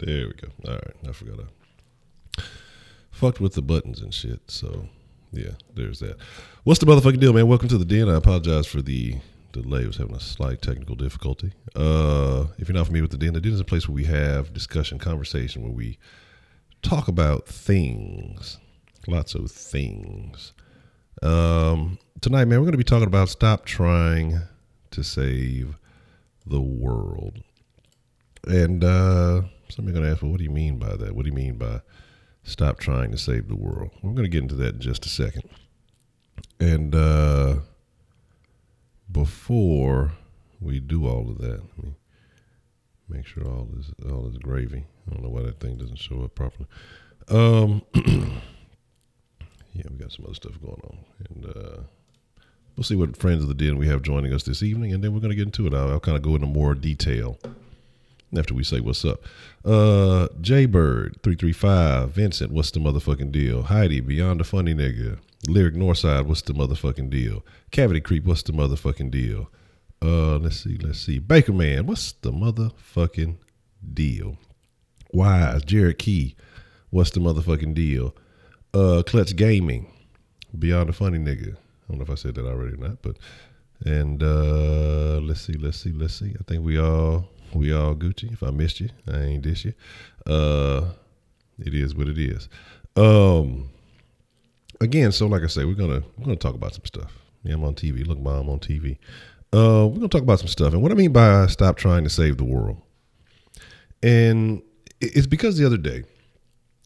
There we go. All right. I forgot I fucked with the buttons and shit. So, yeah, there's that. What's the motherfucking deal, man? Welcome to the den. I apologize for the delay. I was having a slight technical difficulty. If you're not familiar with the den is a place where we have discussion, conversation, where we talk about things. Lots of things. Tonight, man, we're going to be talking about stop trying to save the world. And somebody's going to ask, well, what do you mean by that? What do you mean by stop trying to save the world? We're going to get into that in just a second. And before we do all of that, let me make sure all this gravy. I don't know why that thing doesn't show up properly. Yeah, we got some other stuff going on. And we'll see what friends of the den we have joining us this evening, and then we're going to get into it. I'll kind of go into more detail after we say what's up. Jaybird 335, Vincent, what's the motherfucking deal? Heidi, Beyond the Funny Nigga, Lyric Northside, what's the motherfucking deal? Cavity Creep, what's the motherfucking deal? Let's see. Baker Man, what's the motherfucking deal? Wise, Jared Key, what's the motherfucking deal? Clutch Gaming, Beyond the Funny Nigga. I don't know if I said that already or not, but let's see. I think we all Gucci. If I missed you, I ain't dish you. It is what it is. Again, so like I say, we're gonna talk about some stuff. Yeah, I'm on TV. Look, Mom, I'm on TV. We're gonna talk about some stuff. And what I mean by stop trying to save the world. And it's because the other day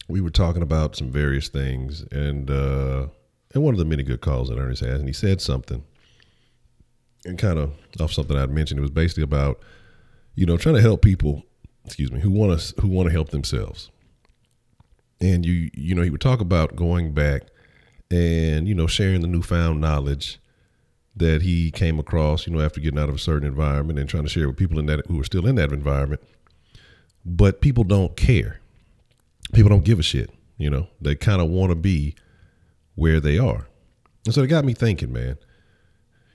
we were talking about some various things, and one of the many good calls that Ernest has, and he said something, and kind of off something I'd mentioned. It was basically about, trying to help people, who want to help themselves. And he would talk about going back and sharing the newfound knowledge that he came across, after getting out of a certain environment, and trying to share with people who are still in that environment. But people don't care. People don't give a shit. They kind of want to be where they are. And so it got me thinking, man.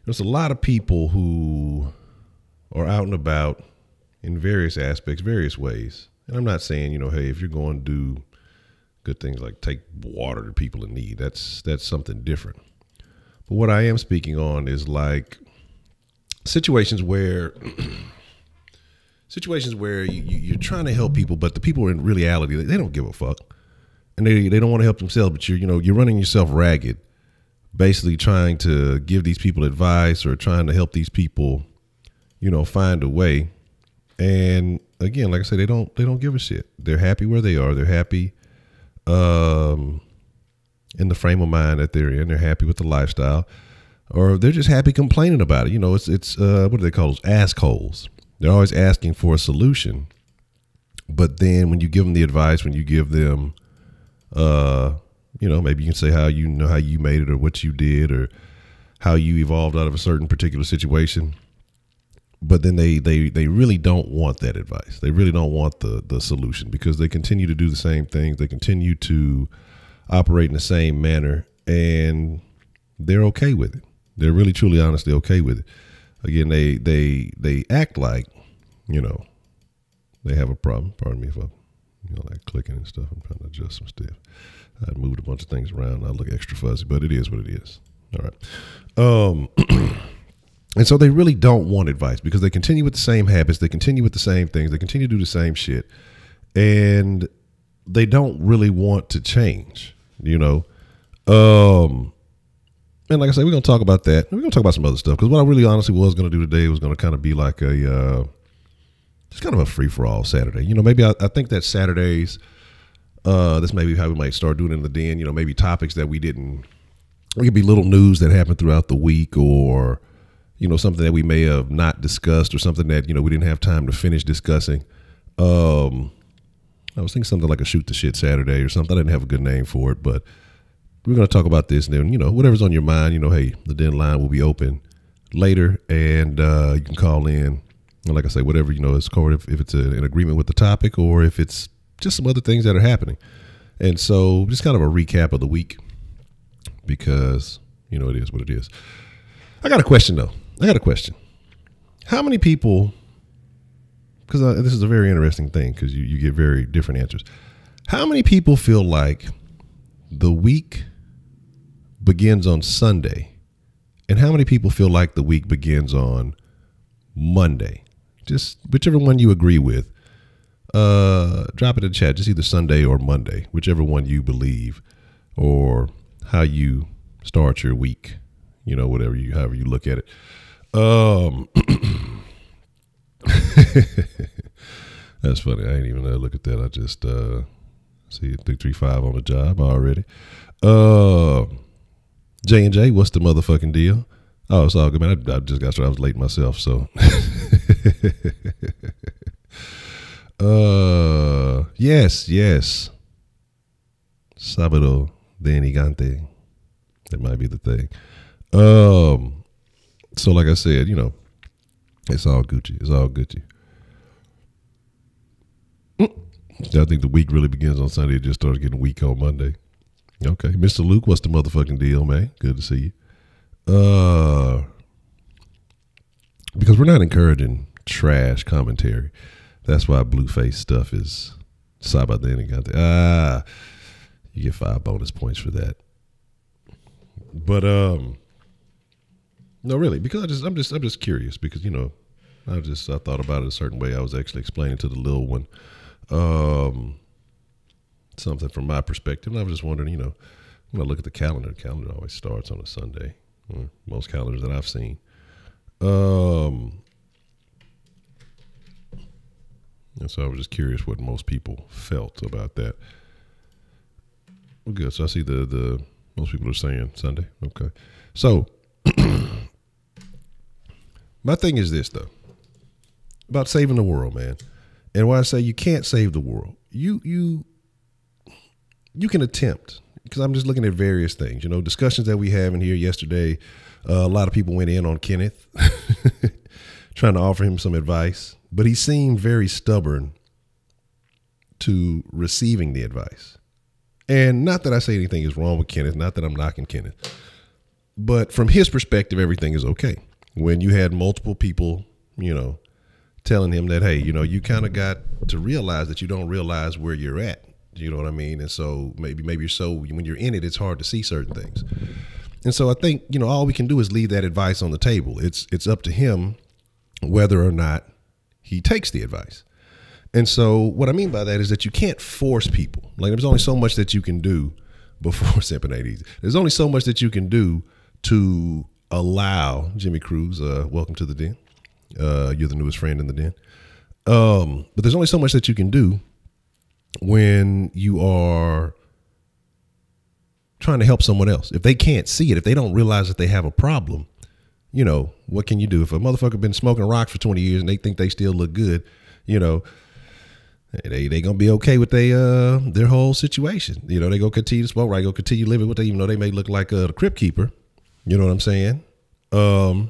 There's a lot of people who are out and about in various aspects, various ways. And I'm not saying, hey, if you're going to do good things like take water to people in need, that's something different. But what I am speaking on is like situations where you're trying to help people, but the people in reality, they don't give a fuck. And they don't want to help themselves, but you're running yourself ragged, basically trying to give these people advice or trying to help these people, find a way. And again, like I said, they don't give a shit. They're happy where they are. They're happy in the frame of mind that they're in. They're happy with the lifestyle, or they're just happy complaining about it. It's what do they call those? Assholes. They're always asking for a solution. But then when you give them the advice, when you give them, maybe you can say how you made it, or what you did, or how you evolved out of a certain particular situation. But then they really don't want that advice. They really don't want the solution, because they continue to do the same things. They continue to operate in the same manner, and they're okay with it. They're really, truly, honestly okay with it. Again, they act like, they have a problem. Pardon me if I, like clicking and stuff. I'm trying to adjust some stuff. I moved a bunch of things around. I look extra fuzzy, but it is what it is. All right. And so they really don't want advice, because they continue with the same habits. They continue with the same things. They continue to do the same shit. And they don't really want to change, And like I said, we're going to talk about that. We're going to talk about some other stuff, because what I really honestly was going to do today was going to kind of be like just kind of a free-for-all Saturday. Maybe I think that Saturdays, this may be how we might start doing it in the den, maybe topics that it could be little news that happened throughout the week, or, something that we may have not discussed, or something that, we didn't have time to finish discussing. I was thinking something like a shoot the shit Saturday or something. I didn't have a good name for it, but we're going to talk about this, and then, whatever's on your mind, hey, the Denline will be open later, and you can call in. And like I say, whatever, it's covered, if it's an agreement with the topic, or if it's just some other things that are happening. And so just kind of a recap of the week, because, it is what it is. I got a question, though. How many people because this is a very interesting thing because you get very different answers. How many people feel like the week begins on Sunday, and how many people feel like the week begins on Monday? Just whichever one you agree with. Drop it in the chat. Just either Sunday or Monday, whichever one you believe, or how you start your week. You know, however you look at it. That's funny. I ain't even look at that. I just see 335 on the job already. J&J, what's the motherfucking deal? Oh, it's all good, man. I just got started. I was late myself, so. Yes. Sábado de Gigante. That might be the thing. So like I said, you know, it's all Gucci. It's all Gucci. I think the week really begins on Sunday. It just starts getting weak on Monday. Okay. Mr. Luke, what's the motherfucking deal, man? Good to see you. Because we're not encouraging trash commentary. That's why Blueface stuff is Sabadini got that. You get 5 bonus points for that. But no, really, because I'm just curious because, you know, I thought about it a certain way. I was actually explaining to the little one something from my perspective. And I was just wondering, you know, when I look at the calendar always starts on a Sunday. Most calendars that I've seen. And so I was just curious what most people felt about that. Well, good. So I see the most people are saying Sunday. Okay. So my thing is this though, about saving the world, man. And why I say you can't save the world. You can attempt, because I'm just looking at various things, you know, discussions that we have in here yesterday. A lot of people went in on Kenneth trying to offer him some advice, but he seemed very stubborn to receiving the advice. And not that I say anything is wrong with Kenneth, not that I'm knocking Kenneth, but from his perspective, everything is okay. When you had multiple people, you know, telling him that, hey, you know, you kind of got to realize that you don't realize where you're at. You know what I mean? And so maybe you're when you're in it, it's hard to see certain things. And so I think, you know, all we can do is leave that advice on the table. It's up to him whether or not he takes the advice. And so what I mean by that is that you can't force people. Like, there's only so much that you can do before simping ain't easy. There's only so much that you can do to allow Jimmy Cruz, welcome to the den. You're the newest friend in the den. But there's only so much that you can do when you are trying to help someone else. If they can't see it, if they don't realize that they have a problem, you know, what can you do? If a motherfucker been smoking rocks for 20 years and they think they still look good, you know, they gonna be okay with their whole situation. You know, they go continue to smoke, right? Go continue living with they, even though they may look like the crypt keeper. You know what I'm saying? You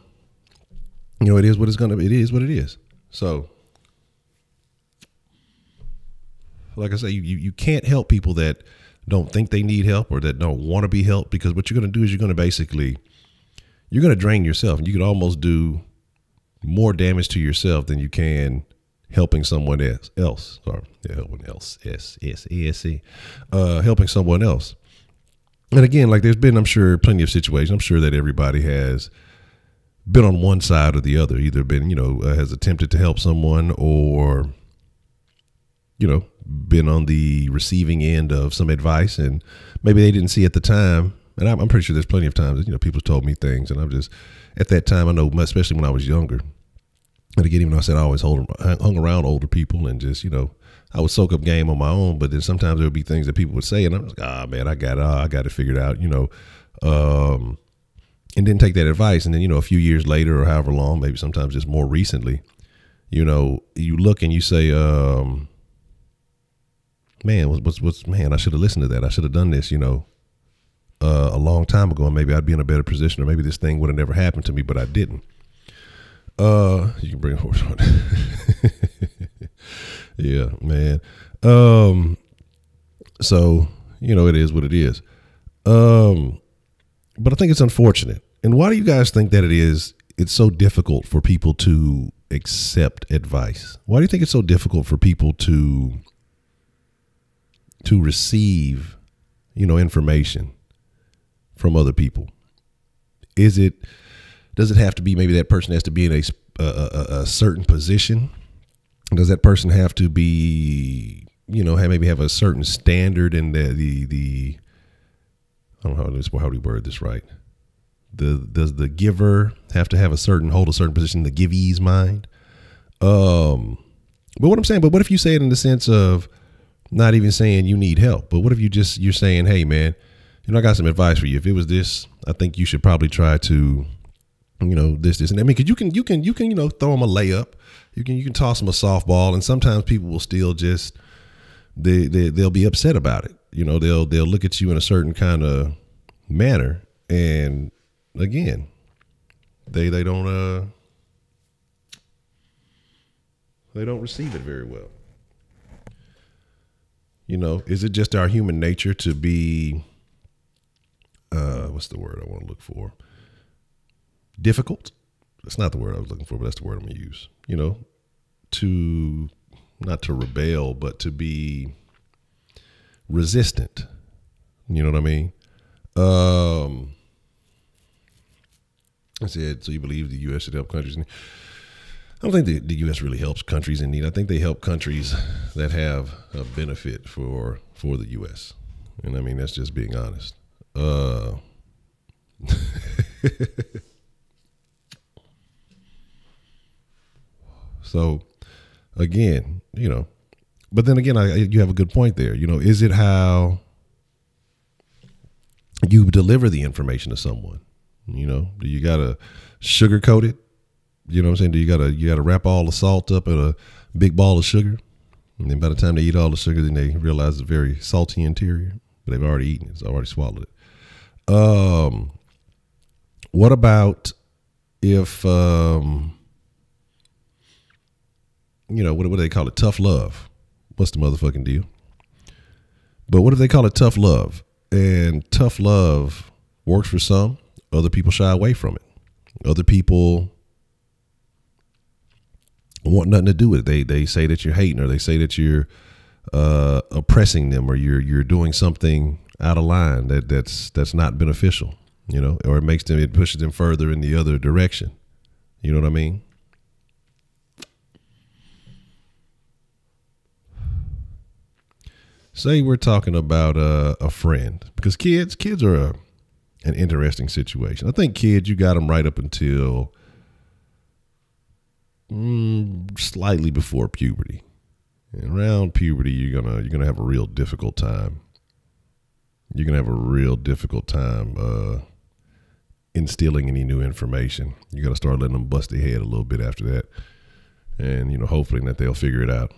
know, it is what it is. So, like I say, you can't help people that don't think they need help or that don't want to be helped, because what you're going to do is you're going to drain yourself, and you can almost do more damage to yourself than you can helping someone else. Helping someone else. And again, like, there's been, I'm sure, plenty of situations. I'm sure that everybody has been on one side or the other, either been, you know, has attempted to help someone, or, you know, been on the receiving end of some advice, and maybe they didn't see at the time. And I'm pretty sure there's plenty of times, you know, people told me things, and I'm just, at that time, I know, especially when I was younger, and again, even though I said I always hung around older people, and just, you know, I would soak up game on my own, but then sometimes there would be things that people would say, and I'm like, man, I got it figured out, you know, and didn't take that advice. And then, you know, a few years later, or however long, maybe sometimes just more recently, you know, you look and you say, man, man, I should have listened to that. I should have done this, you know, a long time ago, and maybe I'd be in a better position, or maybe this thing would have never happened to me, but I didn't. You can bring a horse on. Yeah, man. So, you know, it is what it is. But I think it's unfortunate. And why do you guys think that it's so difficult for people to accept advice? Why do you think it's so difficult for people to receive, information from other people? Does it have to be, maybe that person has to be in a certain position? Does that person have to be, maybe have a certain standard in the I don't know how do we word this right? Does the giver have to hold a certain position in the givee's mind? But what I'm saying, what if you say it in the sense of not even saying you need help, but what if you're saying, hey man, I got some advice for you. If it was this, I think you should probably try to, this, and I mean, cause you can, throw them a layup. You can toss them a softball, and sometimes people will still just, they'll be upset about it. They'll look at you in a certain kind of manner, and again, they don't receive it very well. Is it just our human nature to be, what's the word I want to look for? Difficult? That's not the word I was looking for, but that's the word I'm going to use. Not to rebel, but to be resistant. You know what I mean? I said, so you believe the U.S. should help countries? I don't think the U.S. really helps countries in need. I think they help countries that have a benefit for the U.S. And I mean, that's just being honest. So again, but then again, you have a good point there. Is it how you deliver the information to someone? Do you gotta sugarcoat it? You know what I'm saying? Do you gotta wrap all the salt up in a big ball of sugar? And then by the time they eat all the sugar, then they realize it's a very salty interior, but they've already eaten it. It's already swallowed it. What about if, what do they call it? Tough love. What's the motherfucking deal? But what if they call it tough love? And tough love works for some. Other people shy away from it. Other people want nothing to do with it. They say that you're hating, or they say that you're oppressing them, or you're doing something out of line that's not beneficial, or it pushes them further in the other direction. You know what I mean? Say we're talking about a friend, because kids are an interesting situation. I think kids, you got them right up until slightly before puberty. And around puberty, you're gonna have a real difficult time. You're gonna have a real difficult time instilling any new information. You got to start letting them bust their head a little bit after that, and hopefully that they'll figure it out,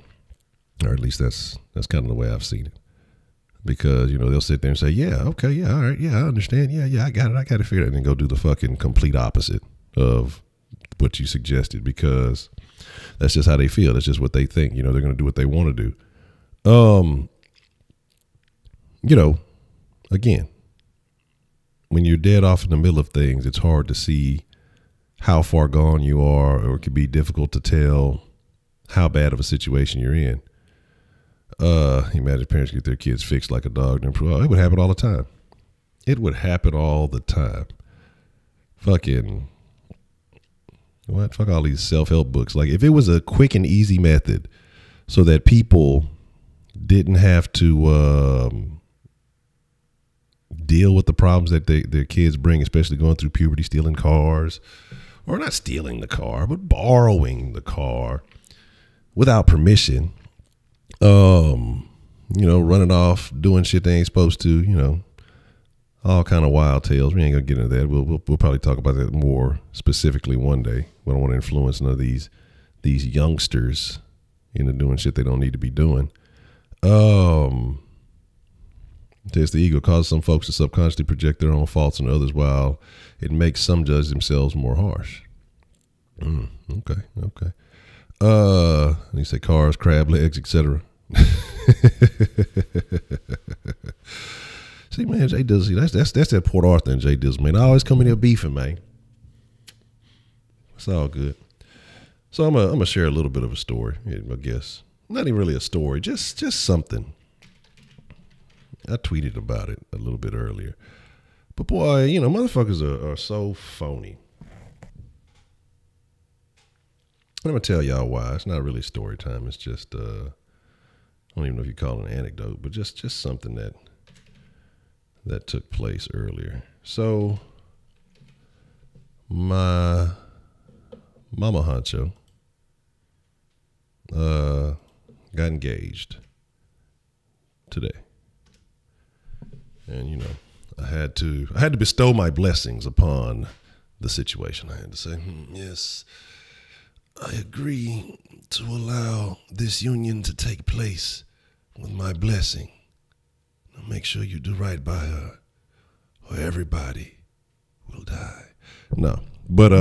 or at least that's kind of the way I've seen it. Because they'll sit there and say, yeah, okay, yeah, all right, yeah, I understand, yeah, I got it figured out, and then go do the fucking complete opposite of what you suggested, because that's just how they feel. That's just what they think. They're going to do what they want to do. Again, when you're dead off in the middle of things, it's hard to see how far gone you are, or it can be difficult to tell how bad of a situation you're in. Imagine parents get their kids fixed like a dog. It would happen all the time. It would happen all the time. Fucking what? Fuck all these self-help books. Like, if it was a quick and easy method so that people didn't have to deal with the problems that their kids bring, especially going through puberty, stealing cars, or not stealing the car, but borrowing the car without permission, running off, doing shit they ain't supposed to, all kind of wild tales. We ain't gonna get into that. We'll probably talk about that more specifically one day. We don't want to influence none of these youngsters into doing shit they don't need to be doing. It's the ego causes some folks to subconsciously project their own faults on others, while it makes some judge themselves more harsh. Okay. You say cars, crab legs, etc. See, man, Jay Dizzle, that's that Port Arthur and Jay Dizzle, man. I always come in here beefing, man. It's all good. So I'm gonna share a little bit of a story, I guess. Not even really a story, just something. I tweeted about it a little bit earlier. But boy, motherfuckers are so phony. I'm gonna tell y'all why. It's not really story time. It's just I don't even know if you call it an anecdote, but just something that took place earlier. So my mama Honcho got engaged today. And I had to bestow my blessings upon the situation. I had to say, yes, I agree to allow this union to take place with my blessing. Now make sure you do right by her, or everybody will die. No, but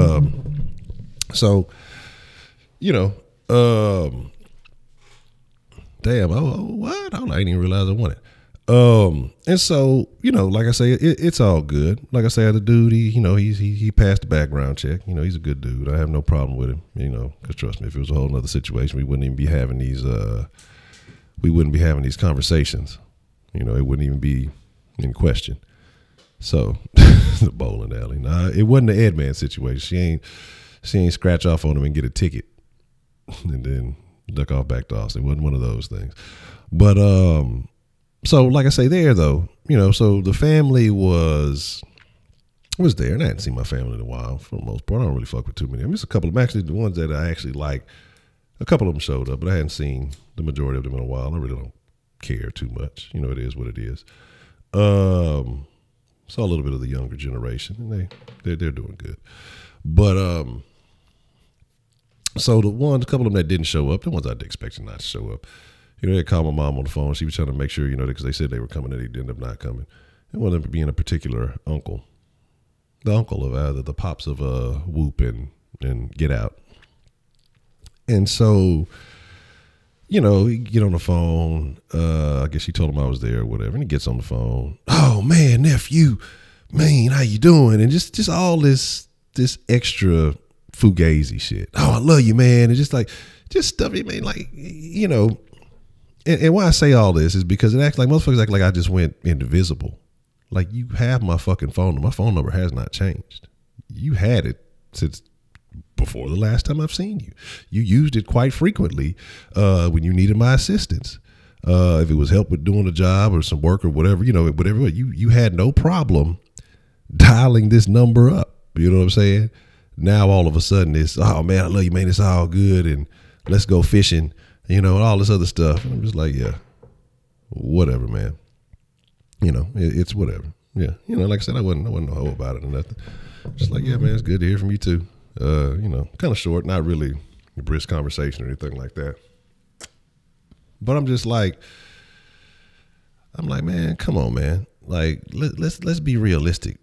so damn, what? I didn't even realize I won it. And so, like I say, it's all good. Like I say, the dude, he passed the background check. He's a good dude. I have no problem with him, because trust me, if it was a whole nother situation, we wouldn't even be having these conversations. It wouldn't even be in question. So the bowling alley. Nah, it wasn't the Ed Man situation. She ain't scratch off on him and get a ticket and then duck off back to Austin. It wasn't one of those things. But, so like I say there though, so the family was there, and I hadn't seen my family in a while for the most part. I don't really fuck with too many. I mean, it's a couple of them, actually the ones that I actually like, a couple of them showed up, but I hadn't seen the majority of them in a while. I really don't care too much. It is what it is. Saw a little bit of the younger generation, and they're doing good. But so a couple of them that didn't show up, the ones I'd expected not to show up, they called my mom on the phone. She was trying to make sure, because they said they were coming and they ended up not coming. And one of them being a particular uncle, the uncle of either the pops of Whoop and Get Out. And so, he get on the phone. I guess she told him I was there or whatever. And he gets on the phone. Oh man, nephew, man, how you doing? And just all this extra fugazi shit. Oh, I love you, man. And just stuff. I mean, like, and why I say all this is because it acts like motherfuckers act like I just went indivisible. Like, you have my fucking phone number. My phone number has not changed. You had it since before the last time I've seen you. You used it quite frequently when you needed my assistance. If it was help with doing a job or some work or whatever, whatever, you had no problem dialing this number up. You know what I'm saying? Now all of a sudden it's, oh man, I love you, man. It's all good. And let's go fishing, and all this other stuff. And I'm just like, yeah, whatever, man. It's whatever. Yeah. Like I said, I wasn't no hoe about it or nothing. Just like, yeah, man, it's good to hear from you too. Kind of short, not really a brisk conversation or anything like that. But I'm like, man, come on, man. Like, let's be realistic.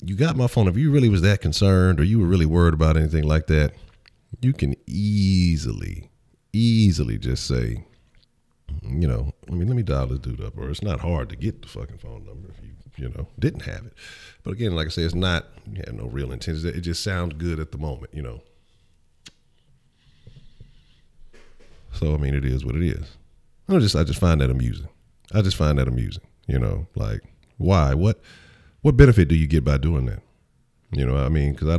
You got my phone. If you really was that concerned or you were really worried about anything like that, you can easily just say, let me dial this dude up. Or it's not hard to get the fucking phone number if you didn't have it. But again, like I say, it's not, you have no real intentions. It just sounds good at the moment, So, I mean, it is what it is. I just find that amusing. Like, why? What benefit do you get by doing that? I mean, because I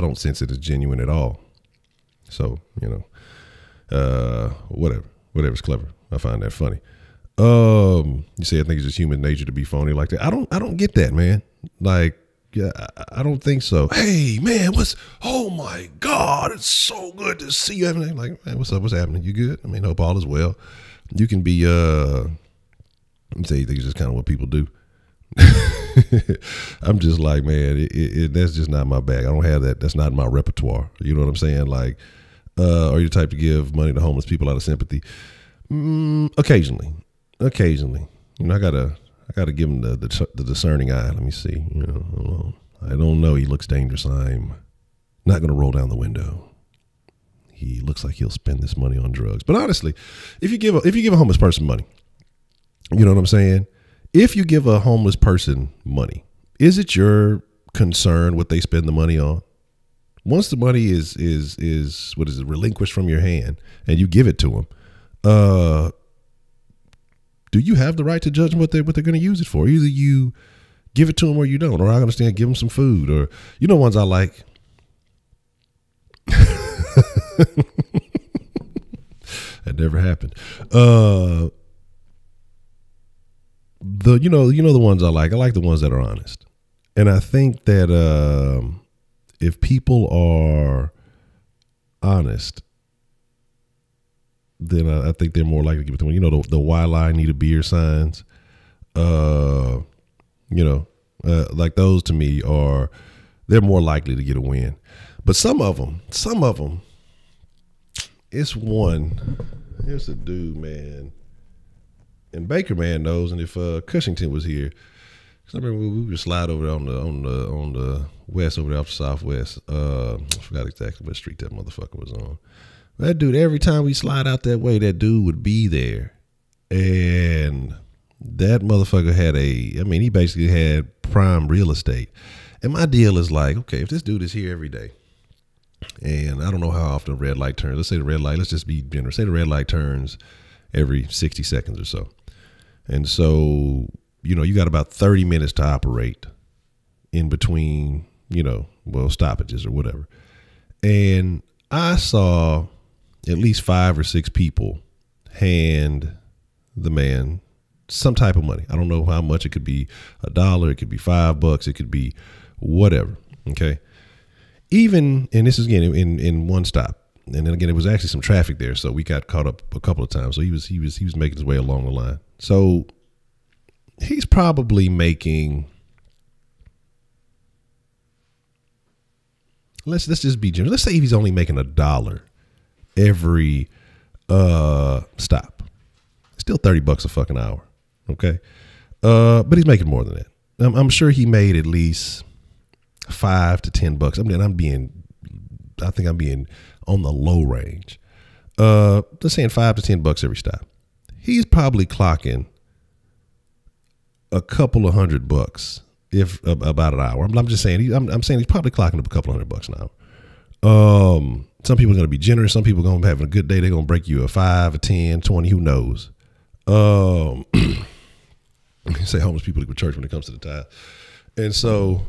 don't sense it as genuine at all. So, whatever's clever. I find that funny. You say I think it's just human nature to be phony like that. I don't get that, man. Like, yeah, I don't think so. Hey, man, oh my God, it's so good to see you. Like, man, what's up? What's happening? You good? I mean, hope all is well. You can be, you say you think it's just kind of what people do. I'm just like, man, that's just not my bag. I don't have that. That's not in my repertoire. You know what I'm saying? Like, are you the type to give money to homeless people out of sympathy? Occasionally. I gotta give him the discerning eye. Let me see. I don't know. He looks dangerous. I'm not gonna roll down the window. He looks like he'll spend this money on drugs. But honestly, if you give a homeless person money, you know what I'm saying? If you give a homeless person money, is it your concern what they spend the money on? Once the money is what is it, relinquished from your hand and you give it to them, do you have the right to judge what they're going to use it for? Either you give it to them or you don't, or I understand, give them some food, or ones I like. That never happened. The ones I like. I like the ones that are honest, and I think that if people are honest, then I think they're more likely to give it to them. The why lie need a beer signs. Like those to me they're more likely to get a win. But some of them, it's one. There's a dude, man, and Baker man knows. And if Cushington was here, because I remember we would slide over there on the west, over there off the southwest. I forgot exactly what street that motherfucker was on. That dude, every time we slide out that way, that dude would be there, and that motherfucker he basically had prime real estate. And my deal is like, okay, if this dude is here every day, and I don't know how often a red light turns. Let's say the red light, let's just be generous. Say the red light turns every 60 seconds or so. And so, you got about 30 minutes to operate in between, stoppages or whatever. And I saw at least 5 or 6 people hand the man some type of money. I don't know how much. It could be $1, it could be $5, it could be whatever. Okay. Even, and this is again in one stop, and then again it was actually some traffic there, so we got caught up a couple of times. So he was making his way along the line. So he's probably making, let's just be generous. Let's say he's only making $1 every stop. It's still $30 a fucking hour. Okay. But he's making more than that. I'm sure he made at least $5 to $10. I think I'm being on the low range. Let's saying $5 to $10 every stop. He's probably clocking a couple of $100 if about an hour. I'm just saying. I'm saying he's probably clocking up a couple $100 an hour. Some people are going to be generous. Some people are going to be having a good day. They're going to break you a 5, a 10, 20. Who knows? Say homeless people to go to church when it comes to the tithe. And so,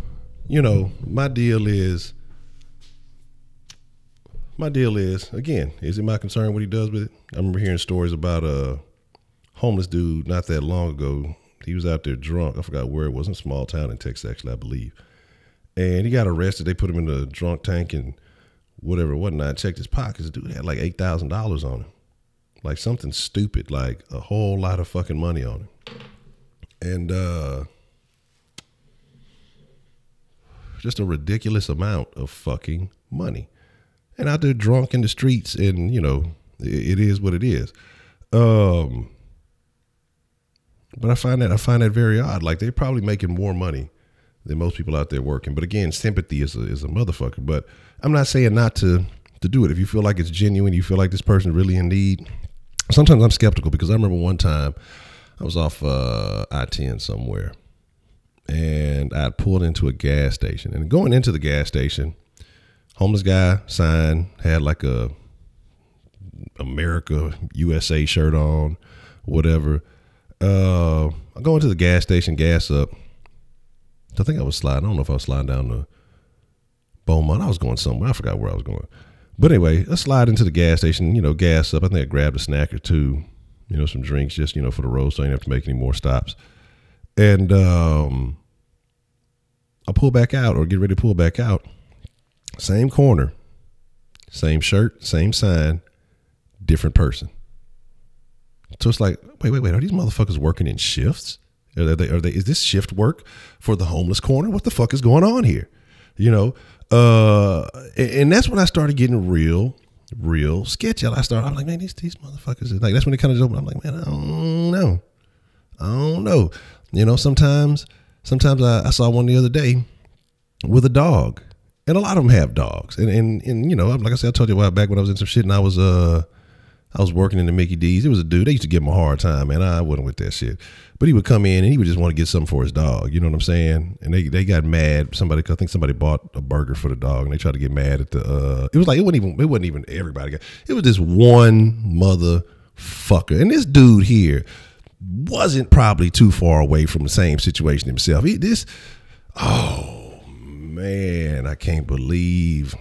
my deal is, again, is it my concern what he does with it? I remember hearing stories about a homeless dude not that long ago. He was out there drunk. I forgot where it was, in a small town in Texas, actually, I believe. And he got arrested. They put him in the drunk tank and whatnot. Checked his pockets. The dude had like $8,000 on him. Like something stupid, like a whole lot of fucking money on him. And just a ridiculous amount of fucking money. And out there drunk in the streets, and it is what it is. But I find that very odd. Like, they're probably making more money than most people out there working. But again, sympathy is a motherfucker. But I'm not saying not to do it. If you feel like it's genuine, you feel like this person really in need. Sometimes I'm skeptical, because I remember one time I was off I-10 somewhere, and I pulled into a gas station. And going into the gas station, homeless guy sign, had like a America USA shirt on, whatever. I go into the gas station, gas up. I think I was sliding. I don't know if I was sliding down the Beaumont. I was going somewhere. I forgot where I was going. But anyway, I slide into the gas station, gas up. I think I grabbed a snack or two, some drinks just, for the road, so I didn't have to make any more stops. And I pull back out, or get ready to pull back out. Same corner, same shirt, same sign, different person. So it's like, wait, are these motherfuckers working in shifts? Are they, is this shift work for the homeless corner? What the fuck is going on here? And that's when I started getting real sketchy. I'm like, man, these motherfuckers, like, that's when it kind of opened. I'm like, man, I don't know. Sometimes I saw one the other day with a dog, and a lot of them have dogs. And like I said, I told you a while back when I was in some shit, and I was I was working in the Mickey D's. It was a dude. They used to give him a hard time, man. I wasn't with that shit. But he would come in and he would just want to get something for his dog. You know what I'm saying? And they got mad. I think somebody bought a burger for the dog, and they tried to get mad at the. It was like it wasn't even everybody. It was this one motherfucker, and this dude here wasn't probably too far away from the same situation himself. Oh man, I can't believe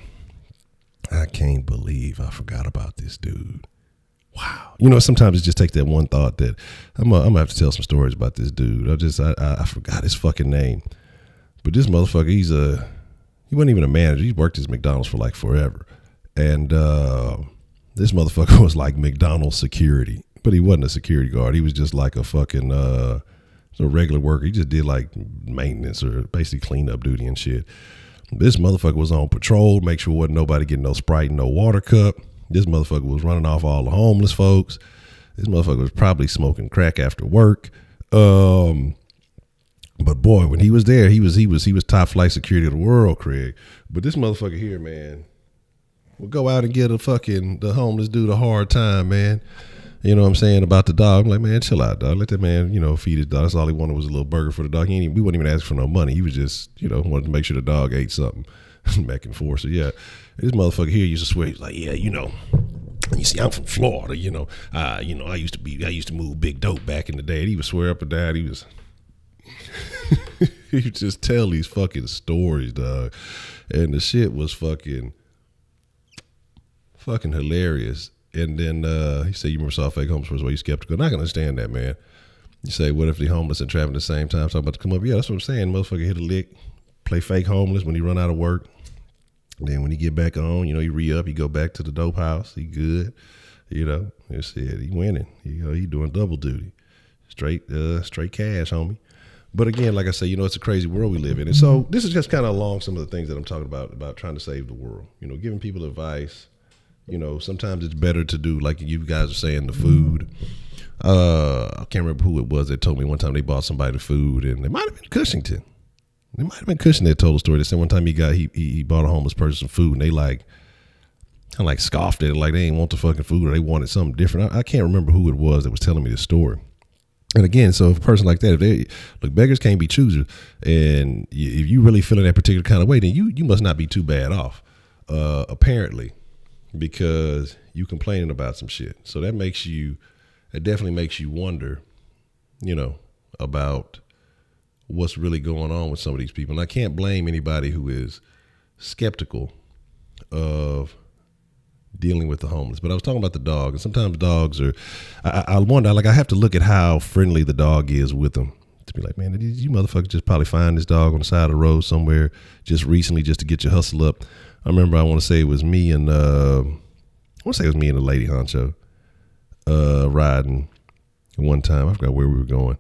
I forgot about this dude. Wow. You know, sometimes it just takes that one thought that I'm gonna have to tell some stories about this dude. I forgot his fucking name. But this motherfucker, he wasn't even a manager. He worked at McDonald's for like forever. And this motherfucker was like McDonald's security. But he wasn't a security guard. He was just like a fucking a regular worker. He just did like maintenance or basically cleanup duty and shit. This motherfucker was on patrol, make sure wasn't nobody getting no Sprite and no water cup. This motherfucker was running off all the homeless folks. This motherfucker was probably smoking crack after work. But boy, when he was there, he was top flight security of the world, Craig. But this motherfucker here, man, will go out and get the homeless dude a hard time, man. You know what I'm saying about the dog? I'm like, man, chill out, dog. Let that man, feed his dog. That's all he wanted was a little burger for the dog. We wouldn't even ask for no money. He was just, wanted to make sure the dog ate something back and forth. So yeah, this motherfucker here used to swear. He's like, yeah, you see, I'm from Florida. I used to move big dope back in the day. And he would swear up and down. He would just tell these fucking stories, dog, and the shit was fucking hilarious. And then he said, you remember saw fake homeless person, were you skeptical? And I can understand that, man. You say, what if the homeless and traveling at the same time? So I'm about to come up. Yeah, that's what I'm saying. Motherfucker hit a lick, play fake homeless when he run out of work. Then when he get back on, he re-up, he go back to the dope house. He good. You said he winning. He doing double duty. Straight cash, homie. But again, like I say, it's a crazy world we live in. And so this is just kind of along some of the things that I'm talking about trying to save the world. Giving people advice. Sometimes it's better to do like you guys are saying, the food. I can't remember who it was that told me one time they bought somebody the food, and it might have been Cushington. It might have been Cushington that told the story. They said one time he bought a homeless person some food, and they kind of scoffed at it, like they didn't want the fucking food or they wanted something different. I can't remember who it was that was telling me the story. And again, so if a person like that, beggars can't be choosers, and if you really feeling that particular kind of way, then you must not be too bad off, apparently. Because you complaining about some shit. So it definitely makes you wonder, about what's really going on with some of these people. And I can't blame anybody who is skeptical of dealing with the homeless. But I was talking about the dog, and sometimes dogs are, I wonder, I have to look at how friendly the dog is with them. To be like, man, did you motherfuckers just probably find this dog on the side of the road somewhere just recently just to get your hustle up? I remember I want to say it was me and the lady Honcho riding one time. I forgot where we were going.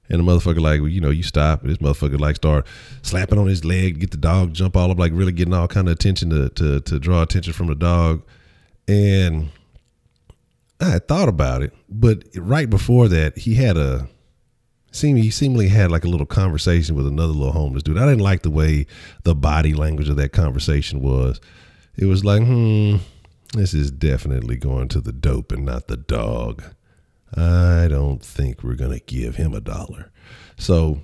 And the motherfucker you stop. And this motherfucker start slapping on his leg, get the dog jump all up, really getting all kind of attention to draw attention from the dog. And I had thought about it, but right before that, he seemingly had a little conversation with another little homeless dude. I didn't like the way the body language of that conversation was. It was like, this is definitely going to the dope and not the dog. I don't think we're going to give him $1. So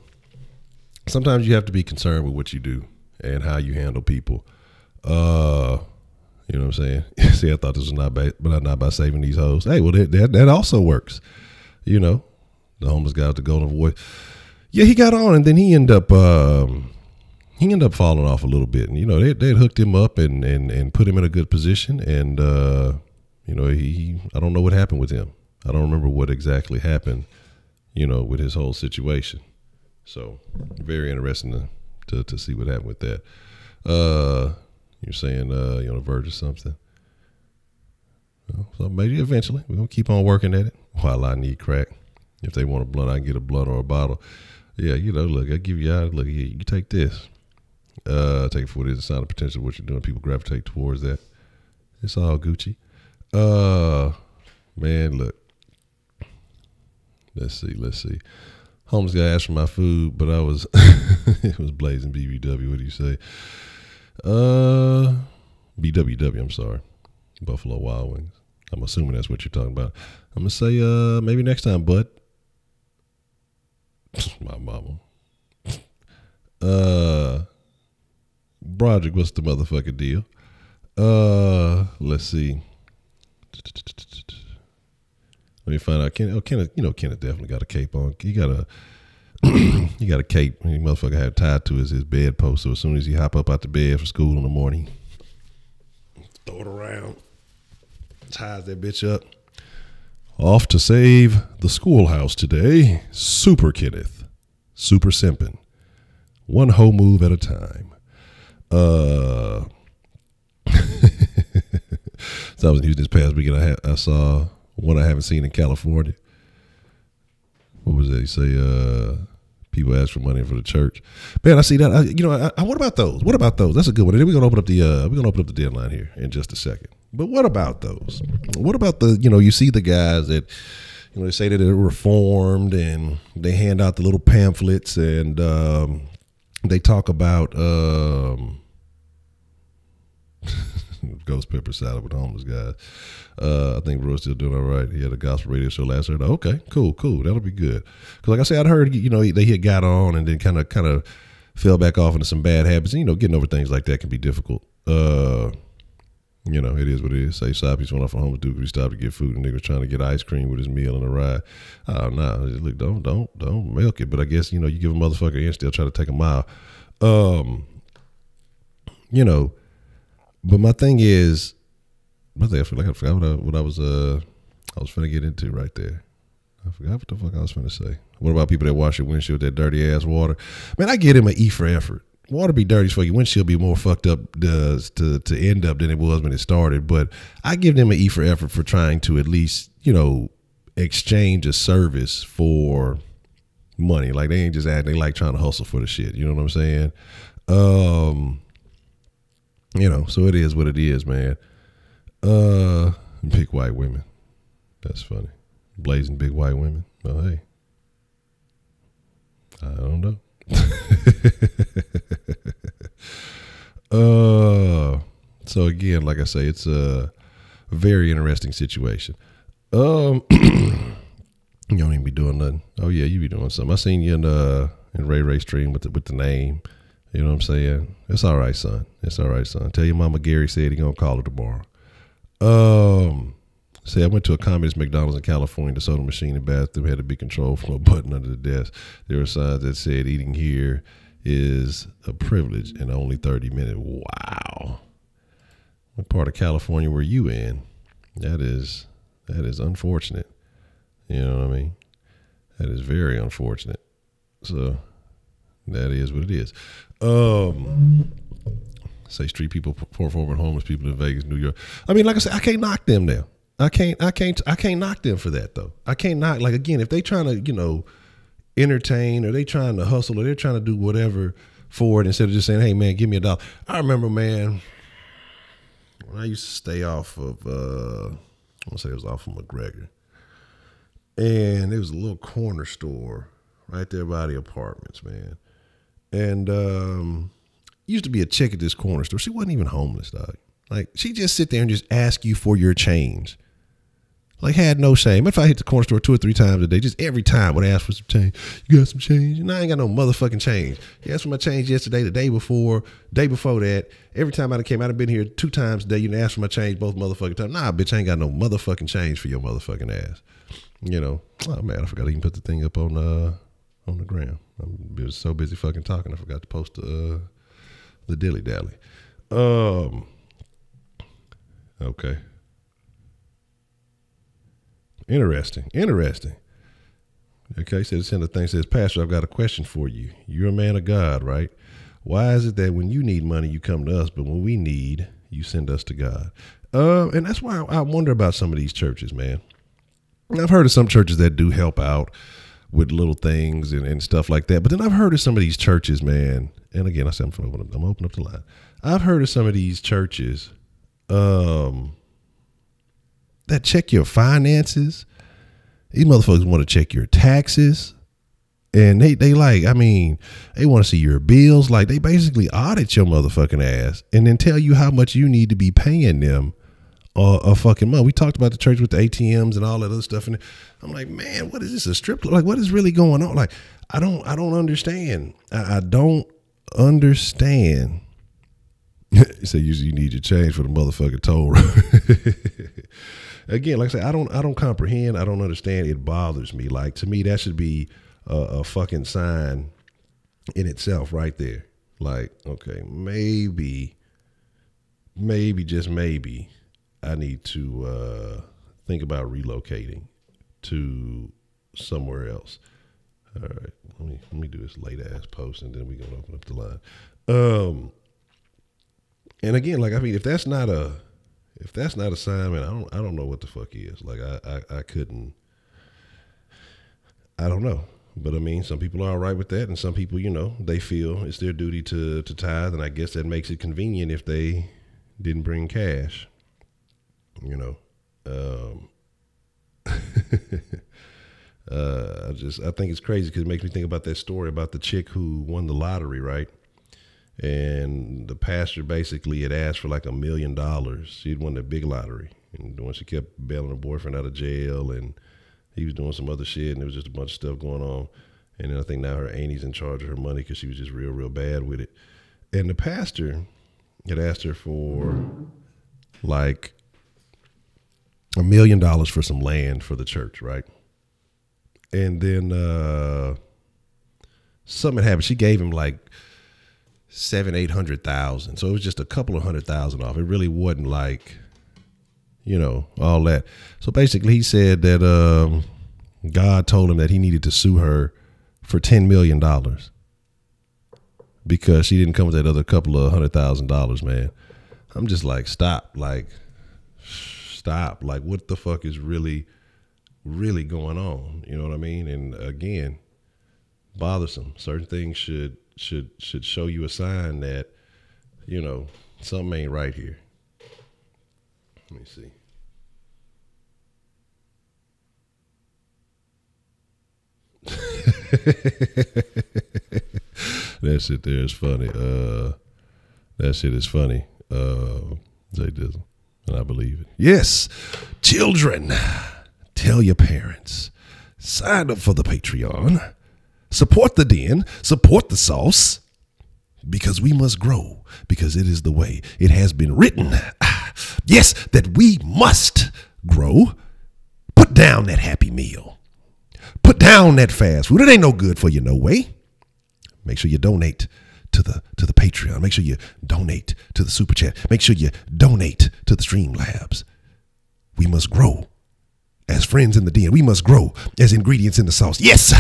sometimes you have to be concerned with what you do and how you handle people. You know what I'm saying? See, I thought this was not by saving these hoes. Hey, well, that also works, The homeless guy with the golden voice. Yeah, he got on, and then he ended up falling off a little bit. And they had hooked him up and put him in a good position. And I don't know what happened with him. I don't remember what exactly happened, with his whole situation. So very interesting to see what happened with that. You're saying you're on the verge of something. So maybe eventually we're gonna keep on working at it. While I need crack. If they want a blunt, I can get a blunt or a bottle. Yeah, look, I give you out. Look, here, you take this. Take it for what it is. It's not a potential of what you're doing. People gravitate towards that. It's all Gucci. Man, look. Let's see. Homeless guy asked for my food, but I was it was blazing BBW. What do you say? BWW. I'm sorry. Buffalo Wild Wings. I'm assuming that's what you're talking about. I'm gonna say maybe next time, bud. My mama. Broderick, what's the motherfucking deal? Let's see. Let me find out. Kenneth, Kenneth definitely got a cape on. He got a he got a cape. He motherfucker had tied to his bedpost. So as soon as he hop up out the bed for school in the morning, throw it around, ties that bitch up. Off to save the schoolhouse today. Super Kenneth. Super simpin'. One hoe move at a time. So I was in Houston this past weekend. I saw one I haven't seen in California. What was that? You say people ask for money for the church. Man, I see that. What about those? What about those? That's a good one. And then we're gonna open up the Denline here in just a second. But what about those? What about the you see the guys that they say that they're reformed and they hand out the little pamphlets and they talk about ghost pepper salad with homeless guys. I think Roy's still doing all right. He had a gospel radio show last night. Okay, cool. That'll be good. Because like I said, I'd heard they had got on and then kind of fell back off into some bad habits. And getting over things like that can be difficult. It is what it is. Say Soppy's went off a homeless dude because he stopped to get food and nigga was trying to get ice cream with his meal in the ride. Oh no, look, don't milk it. But I guess you give a motherfucker an inch, they'll try to take a mile. But my thing is, I feel like I forgot what I was finna get into right there. I forgot what the fuck I was finna say. What about people that wash your windshield with that dirty ass water? Man, I give him an E for effort. Water be dirty as fuck. Your windshield be more fucked up to end up than it was when it started. But I give them an E for effort for trying to at least, exchange a service for money. Like they ain't just acting, they like trying to hustle for the shit. You know what I'm saying? So it is what it is, man. Big white women. That's funny. Blazing big white women. Well, hey. I don't know. So again, like I say, it's a very interesting situation. You don't even be doing nothing. Oh yeah, you be doing something. I seen you in Ray stream with the name. You know what I'm saying? It's all right, son. It's all right, son. Tell your mama Gary said he gonna call her tomorrow. Say I went to a communist McDonald's in California. The soda machine and bathroom had to be controlled from a button under the desk. There were signs that said eating here is a privilege and only 30 minutes. Wow. What part of California were you in? That is unfortunate. You know what I mean? That is very unfortunate. So that is what it is. Say street people performing homeless people in Vegas, New York. I mean, like I said, I can't knock them now. I can't knock them for that though. I can't knock, like again, if they trying to, entertain or they trying to hustle or they're trying to do whatever for it instead of just saying, hey man, give me $1. I remember, man, when I used to stay off of, I want to say it was off of McGregor. And there was a little corner store right there by the apartments, man. And used to be a chick at this corner store. She wasn't even homeless, dog. Like, she just sit there and just ask you for your change. Like, had no shame. If I hit the corner store 2 or 3 times a day, just every time would ask for some change. You got some change? And I ain't got no motherfucking change. You asked for my change yesterday, the day before that. Every time I came out, I've been here 2 times a day. You asked for my change both motherfucking times. Nah, bitch, I ain't got no motherfucking change for your motherfucking ass. Oh man, I forgot to even put the thing up on the gram. I'm so busy fucking talking, I forgot to post the dilly dally. Okay. Interesting. Okay, so send a thing says, Pastor, I've got a question for you. You're a man of God, right? Why is it that when you need money, you come to us, but when we need, you send us to God? And that's why I wonder about some of these churches, man. I've heard of some churches that do help out with little things and stuff like that. But then I've heard of some of these churches, man. And again, I said, I'm open up the line. I've heard of some of these churches that check your finances. These motherfuckers want to check your taxes. And they want to see your bills. Like, they basically audit your motherfucking ass and then tell you how much you need to be paying them a fucking month. We talked about the church with the ATMs and all that other stuff, and I'm like, man, what is this, a strip club? Like, what is really going on? Like, I don't understand. I don't understand. You say you need your change for the motherfucking toll road. Again, like I say, I don't comprehend. I don't understand. It bothers me. Like, to me, that should be a fucking sign in itself right there. Like, okay, maybe just maybe I need to think about relocating to somewhere else. All right, let me do this late ass post, and then we're gonna open up the line. And again, like, I mean, if that's not a sign, man, I don't know what the fuck is. Like, I couldn't. I don't know. But I mean, some people are all right with that, and some people, you know, they feel it's their duty to tithe, and I guess that makes it convenient if they didn't bring cash. You know, I think it's crazy because it makes me think about that story about the chick who won the lottery, right? And the pastor basically had asked for like $1 million. She'd won the big lottery, and when she kept bailing her boyfriend out of jail, and he was doing some other shit, and there was just a bunch of stuff going on. And then I think now her auntie's in charge of her money because she was just real bad with it. And the pastor had asked her for like $1 million for some land for the church, right? And then something happened. She gave him like $700,000-800,000. So it was just a couple of $100,000 off. It really wasn't like, you know, all that. So basically he said that God told him that he needed to sue her for $10 million because she didn't come with that other couple of $100,000, man. I'm just like, stop. Like, what the fuck is really going on? You know what I mean? And again, bothersome. Certain things should show you a sign that, you know, something ain't right here. Let me see. That shit there is funny. That shit is funny. Jay Dizzle. And I believe it. Yes, children, tell your parents. Sign up for the Patreon. Support the den. Support the sauce. Because we must grow. Because it is the way it has been written. Yes, that we must grow. Put down that Happy Meal. Put down that fast food. It ain't no good for you, no way. Make sure you donate to the Patreon. Make sure you donate to the Super Chat. Make sure you donate to the Streamlabs. We must grow as friends in the den. We must grow as ingredients in the sauce. Yes,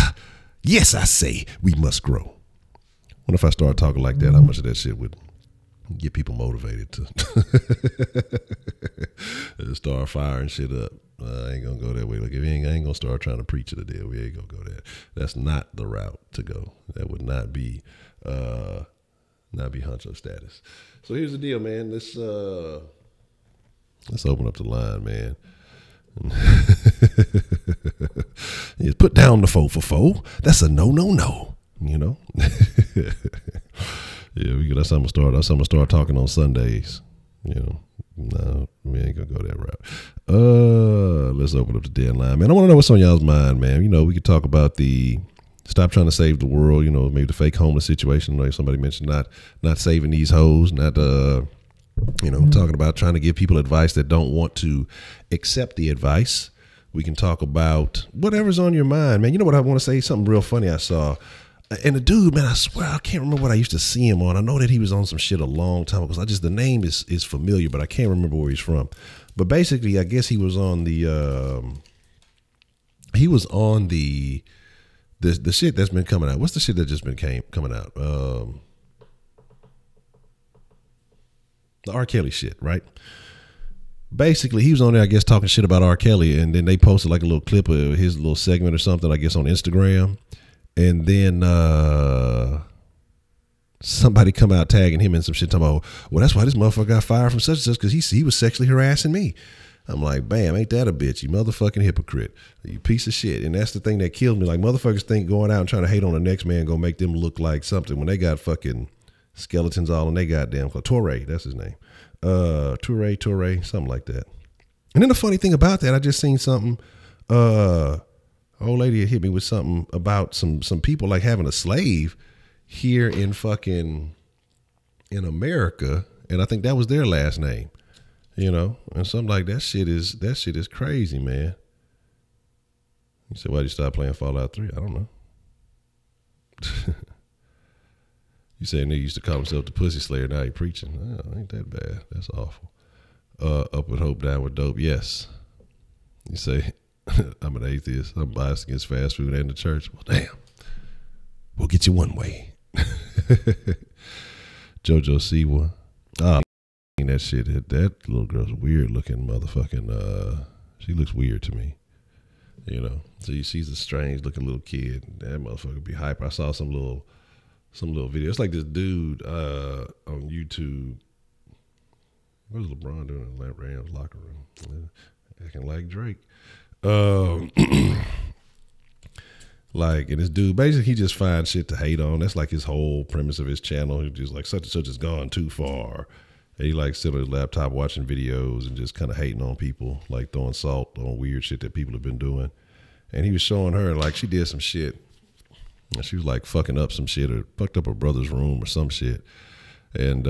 yes, I say we must grow. What if I start talking like that? How much of that shit would get people motivated to start firing shit up? I ain't gonna go that way. Like, if I ain't gonna start trying to preach it today, we ain't gonna go that. That's not the route to go. That would not be Honcho status. So here's the deal, man. Let's open up the line, man. Yeah, put down the foe for foe. That's a no. You know. Yeah, that's how I'm gonna start talking on Sundays. You know. No, we ain't gonna go that route. Let's open up the Denline, man. I want to know what's on y'all's mind, man. You know, we could talk about the stop trying to save the world. You know, maybe the fake homeless situation. Like somebody mentioned, not saving these hoes, not you know, talking about trying to give people advice that don't want to accept the advice. We can talk about whatever's on your mind, man. You know what I want to say? Something real funny I saw. And the dude, man, I swear I can't remember what I used to see him on. I know that he was on some shit a long time ago. The name is familiar, but I can't remember where he's from. But basically, I guess he was on the the shit that's been coming out. What's the shit that just been coming out? The R. Kelly shit, right? Basically, he was on there, I guess, talking shit about R. Kelly, and then they posted like a little clip of his little segment or something, I guess, on Instagram. And then somebody come out tagging him in some shit talking about, well, that's why this motherfucker got fired from such and such, because he was sexually harassing me. I'm like, bam, ain't that a bitch, you motherfucking hypocrite, you piece of shit. And that's the thing that kills me. Like, motherfuckers think going out and trying to hate on the next man gonna make them look like something when they got fucking skeletons all in they goddamn clothes. Torre, that's his name. Torre, something like that. And then the funny thing about that, I just seen something. Old lady had hit me with something about some people like having a slave here in America, and I think that was their last name, you know. And something like that shit is crazy, man. You said, why'd you stop playing Fallout 3? I don't know. You say nigga used to call himself the Pussy Slayer, now he preaching. Oh, ain't that bad. That's awful. Up with hope, down with dope. Yes. You say, I'm an atheist. I'm biased against fast food and the church. Well, damn. We'll get you one way. JoJo Siwa. Oh, that shit. That little girl's weird looking motherfucking. She looks weird to me. You know. So she's a strange looking little kid. That motherfucker be hyper. I saw some little video. It's like this dude on YouTube. What is LeBron doing in the Rams locker room? Acting like Drake. Like, and this dude, basically, he just finds shit to hate on. That's like his whole premise of his channel. He's just like, such and such has gone too far. And he like sit on his laptop watching videos and just kind of hating on people, like throwing salt on weird shit that people have been doing. And he was showing her, like, she did some shit. And she was like fucking up some shit or fucked up her brother's room or some shit. And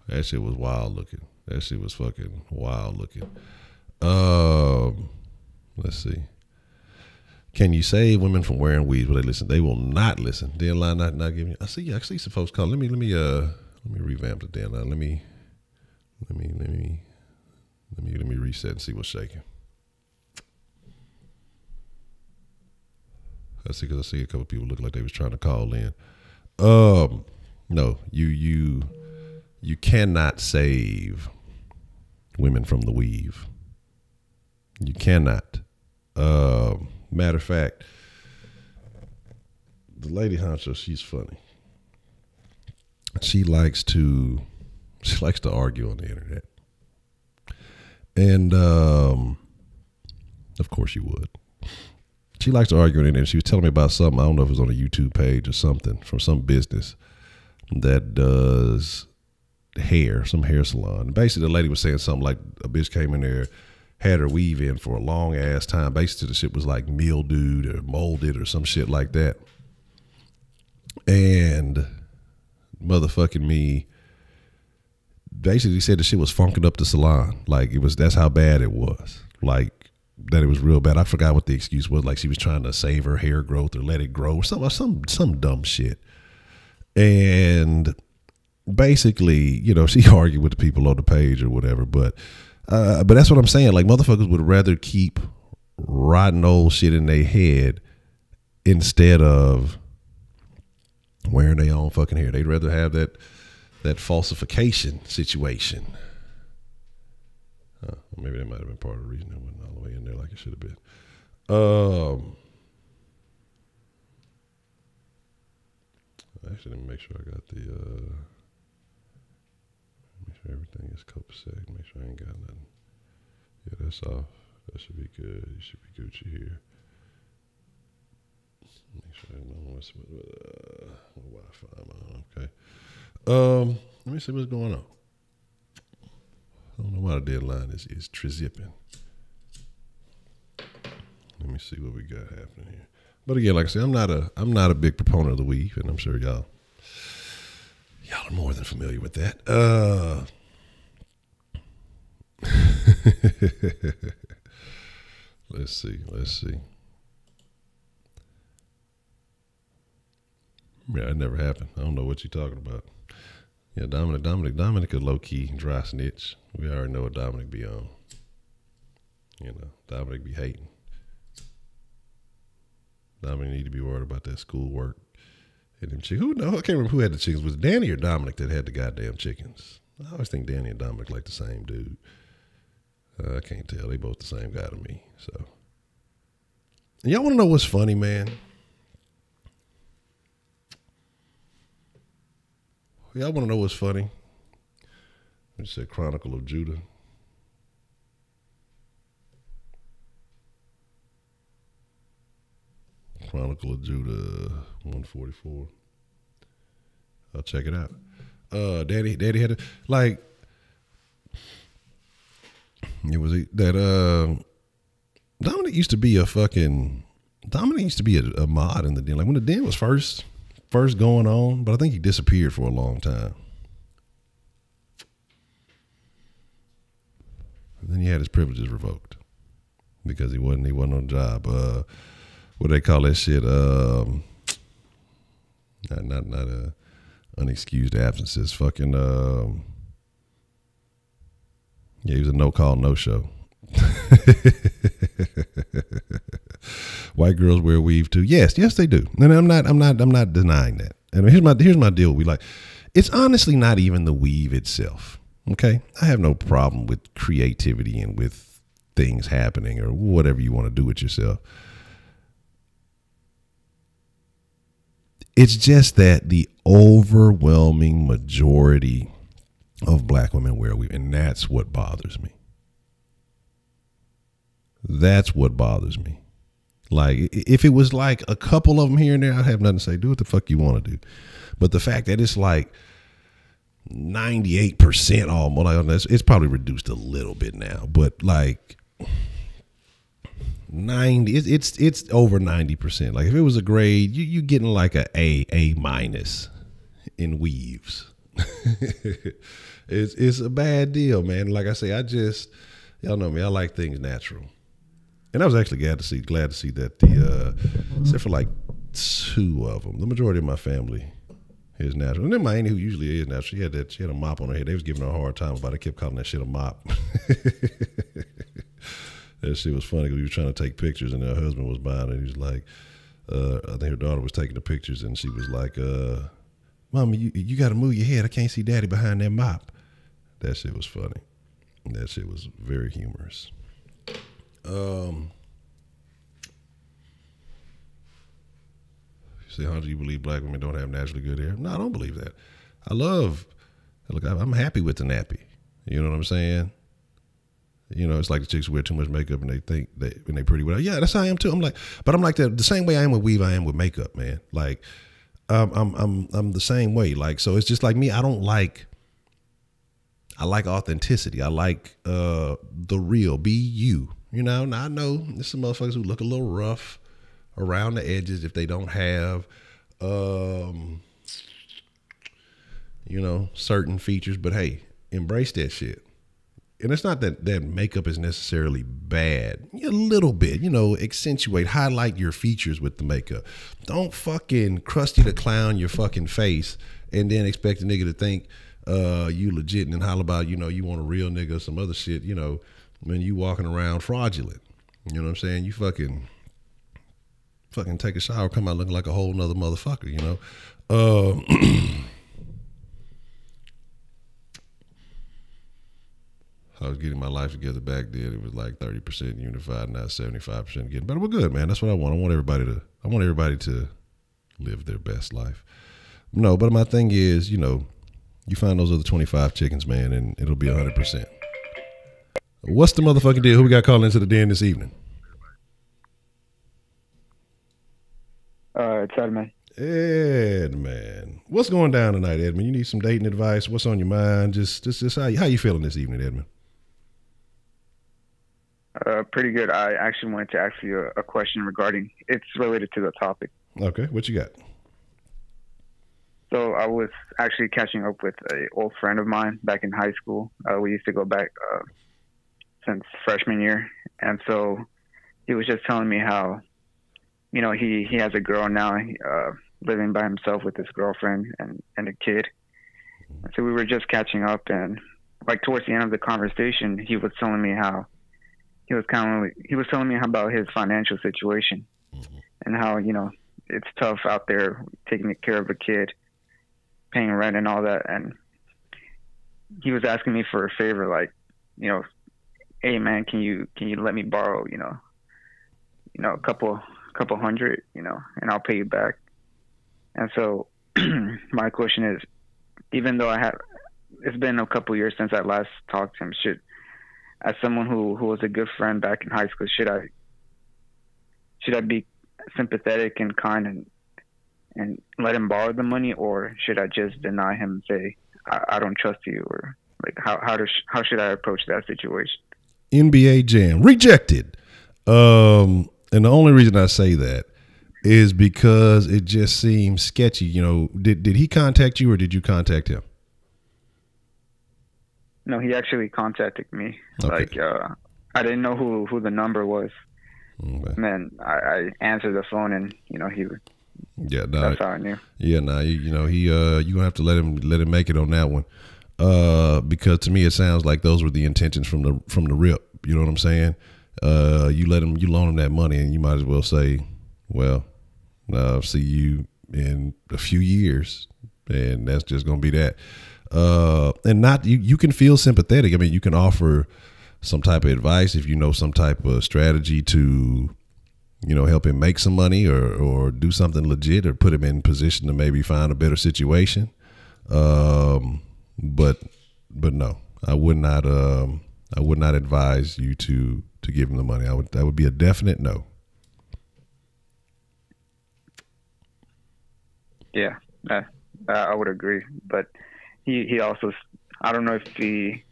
that shit was wild looking. That shit was fucking wild looking. Let's see. Can you save women from wearing weeds? Will they listen? They will not listen. Denline not giving. I see some folks calling. Let me revamp the Denline. Let me reset and see what's shaking. I see a couple people look like they was trying to call in. No, you cannot save women from the weave. You cannot. Matter of fact, the lady Honcho, she's funny. She likes to argue on the internet, and of course you would. She likes to argue on the internet. She was telling me about something. I don't know if it was on a YouTube page or something from some business that does hair, some hair salon. Basically, the lady was saying something like a bitch came in there, had her weave in for a long ass time. Basically, the shit was like mildewed or molded or some shit like that. And motherfucking me basically said the shit was funking up the salon. Like that's how bad it was. Like that it was real bad. I forgot what the excuse was. Like she was trying to save her hair growth or let it grow or some dumb shit. And basically, you know, she argued with the people on the page or whatever, but that's what I'm saying. Like motherfuckers would rather keep rotten old shit in their head instead of wearing their own fucking hair. They'd rather have that falsification situation. Maybe that might have been part of the reason it wasn't all the way in there like it should have been. Actually, let me make sure I got make sure everything is copacetic. Make sure I ain't got nothing. Yeah, that's off. That should be good. You should be Gucci here. Make sure I know what's with Wi-Fi I'm on. Okay. Let me see what's going on. I don't know why the Denline is trizipping. Let me see what we got happening here. But again, like I said, I'm not a big proponent of the weave, and I'm sure y'all are more than familiar with that. Let's see. Yeah, it never happened. I don't know what you're talking about. Yeah, Dominic a low key dry snitch. We already know what Dominic be on. You know, Dominic be hating. Dominic need to be worried about that schoolwork and them chickens. Who know? I can't remember who had the chickens. Was it Danny or Dominic that had the goddamn chickens? I always think Danny and Dominic like the same dude. I can't tell. They both the same guy to me. So, and y'all want to know what's funny, man? Y'all want to know what's funny? I said Chronicle of Judah. Chronicle of Judah 144. I'll check it out. Daddy had to, like, it was that Dominic used to be a mod in the den. Like when the den was first going on, but I think he disappeared for a long time. And then he had his privileges revoked because he wasn't on the job. What do they call that shit? Not unexcused absences. Fucking yeah, he was a no call, no show. White girls wear weave too. Yes, they do. And I'm not denying that. And here's my deal. It's honestly not even the weave itself. Okay, I have no problem with creativity and with things happening or whatever you want to do with yourself. It's just that the overwhelming majority of black women wear weave, and that's what bothers me. That's what bothers me. Like, if it was like a couple of them here and there, I'd have nothing to say. Do what the fuck you want to do. But the fact that it's like 98% almost, it's probably reduced a little bit now, but like 90, it's over 90%. Like if it was a grade, you getting like A minus in weaves. It's a bad deal, man. Like I say, y'all know me, I like things natural. And I was actually glad to see that except for like 2 of them, the majority of my family is natural. And then my auntie, who usually is natural, she had a mop on her head. They was giving her a hard time about it. Kept calling that shit a mop. That shit was funny because we were trying to take pictures and her husband was behind her. And he was like, I think her daughter was taking the pictures and she was like, Mama, you got to move your head. I can't see Daddy behind that mop. That shit was funny. That shit was very humorous. Say, how do you believe black women don't have naturally good hair? No, I don't believe that. I'm happy with the nappy. You know what I'm saying? You know, it's like the chicks who wear too much makeup and they think when they pretty well. Yeah, that's how I am too. I'm like that. The same way I am with weave, I am with makeup, man. Like, I'm the same way. Like, so it's just like me. I like authenticity. I like the real. Be you. You know. Now I know there's some motherfuckers who look a little rough around the edges if they don't have, certain features. But hey, embrace that shit. And it's not that makeup is necessarily bad. A little bit, accentuate, highlight your features with the makeup. Don't fucking Krusty the Clown your fucking face and then expect a nigga to think you legit and then holler about, you want a real nigga or some other shit, when you walking around fraudulent. You know what I'm saying? You fucking take a shower, come out looking like a whole nother motherfucker, I was getting my life together back then. It was like 30% unified, now 75% getting better. We're good, man. That's what I want. I want everybody to live their best life. No, but my thing is, you find those other 25 chickens, man, and it'll be 100%. What's the motherfucking deal? Who we got calling into the den this evening? It's Edmund. Edmund. What's going down tonight, Edmund? You need some dating advice? What's on your mind? Just how you feeling this evening, Edmund? Pretty good. I actually wanted to ask you a question it's related to the topic. Okay, what you got? So I was actually catching up with an old friend of mine back in high school. We used to go back since freshman year. And so he was just telling me how, he has a girl now, living by himself with his girlfriend and a kid. So we were just catching up, and like towards the end of the conversation, he was telling me about his financial situation and how, it's tough out there taking care of a kid, paying rent and all that. And he was asking me for a favor, like, hey man, can you let me borrow, a couple hundred, and I'll pay you back. And so my question is, even though it's been a couple years since I last talked to him, as someone who was a good friend back in high school, should I be sympathetic and kind and let him borrow the money, or should I just deny him and say I don't trust you, or like how should I approach that situation? NBA Jam rejected. And the only reason I say that is because it just seems sketchy. You know, did he contact you or did you contact him? No, he actually contacted me. Okay. Like, I didn't know who the number was. Okay. Man, I answered the phone, and he. Yeah, no. That's how I knew. Yeah, no. You know, you gonna have to let him make it on that one. Because to me it sounds like those were the intentions from the rip. You know what I'm saying? You loan him that money, and you might as well say, well, I'll see you in a few years, and that's just gonna be that. And not you can feel sympathetic. I mean, you can offer some type of advice if you know some type of strategy to, help him make some money or do something legit or put him in position to maybe find a better situation. But no, I would not advise you to give him the money. That would be a definite no. Yeah, I would agree. But he also, I don't know if he,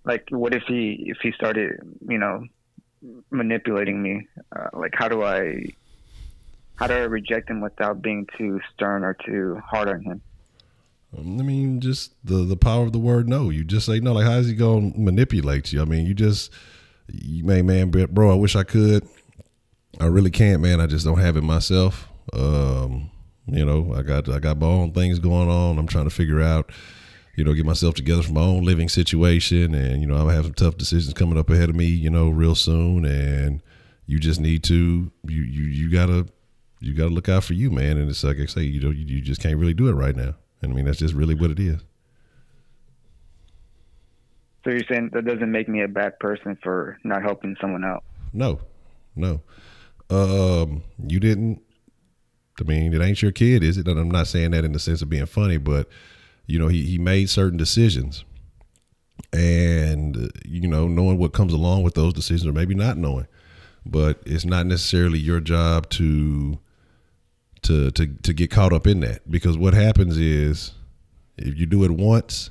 like, what if he started, manipulating me? Like, how do I reject him without being too stern or too hard on him? I mean, just the power of the word no. You just say no. Like, how is he going to manipulate you? I mean, man, bro, I wish I could. I really can't, man. I just don't have it myself. I got my own things going on. I'm trying to figure out, get myself together for my own living situation. And, I'm going to have some tough decisions coming up ahead of me, real soon. And you just need to, you gotta look out for you, man. And it's like I say, you just can't really do it right now. And I mean, that's just really what it is. So you're saying that doesn't make me a bad person for not helping someone out? No. You didn't. I mean, it ain't your kid, is it? And I'm not saying that in the sense of being funny, but he made certain decisions, and knowing what comes along with those decisions, or maybe not knowing, but it's not necessarily your job to get caught up in that, because what happens is if you do it once,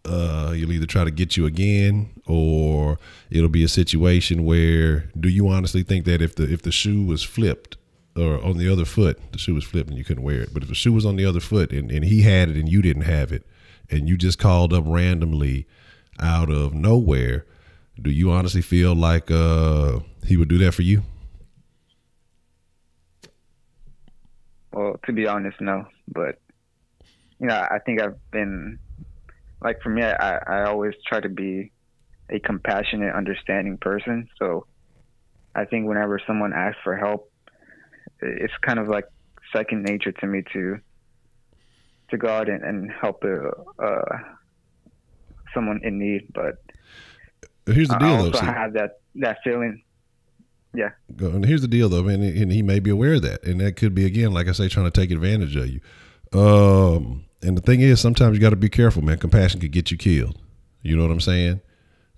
you'll either try to get you again, or it'll be a situation where, do you honestly think that if the shoe was flipped, or on the other foot, the shoe was flipped and you couldn't wear it, but if the shoe was on the other foot and he had it and you didn't have it, and you just called up randomly out of nowhere, do you honestly feel like he would do that for you? Well, to be honest, no. But I think I've been, like, for me, I always try to be a compassionate, understanding person. So I think whenever someone asks for help, it's kind of like second nature to me to go out and help someone in need. But here's the deal, I also though. have that feeling. Yeah. And here's the deal, though, man, and he may be aware of that, and that could be, again, like I say, trying to take advantage of you. And the thing is, sometimes you got to be careful, man. Compassion could get you killed. You know what I'm saying?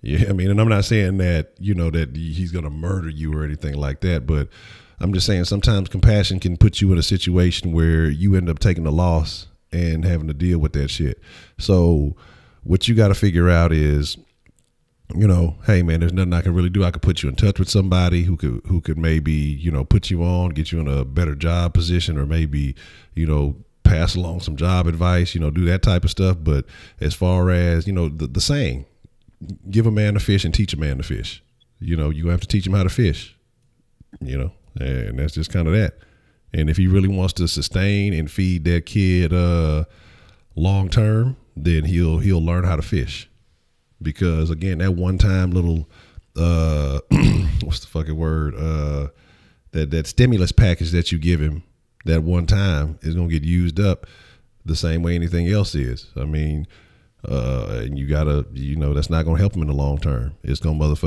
Yeah, I mean, and I'm not saying that that he's gonna murder you or anything like that, but I'm just saying sometimes compassion can put you in a situation where you end up taking a loss and having to deal with that shit. So what you got to figure out is, hey man, there's nothing I can really do. I could put you in touch with somebody who could maybe, put you on, get you in a better job position, or maybe, pass along some job advice, do that type of stuff. But as far as, the saying, give a man a fish and teach a man to fish, you have to teach him how to fish, and that's just kind of that. And if he really wants to sustain and feed that kid long term, then he'll learn how to fish. Because again, that one time little what's the fucking word? That stimulus package that you give him that one time is gonna get used up the same way anything else is. I mean, and you gotta, that's not gonna help him in the long term. It's gonna it's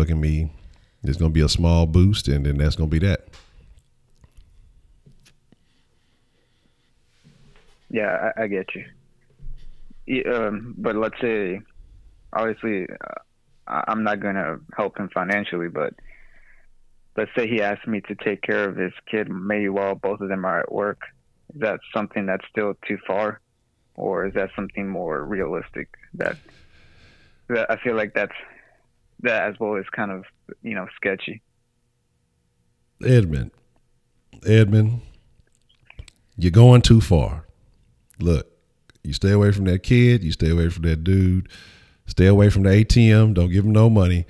gonna be a small boost, and then that's gonna be that. Yeah, I get you. But let's say, obviously, I'm not going to help him financially, but let's say he asked me to take care of his kid maybe while both of them are at work. Is that something that's still too far? or is that something more realistic? That I feel like that as well is kind of sketchy. Edmund, you're going too far. Look, you stay away from that kid. You stay away from that dude. Stay away from the ATM. Don't give him no money.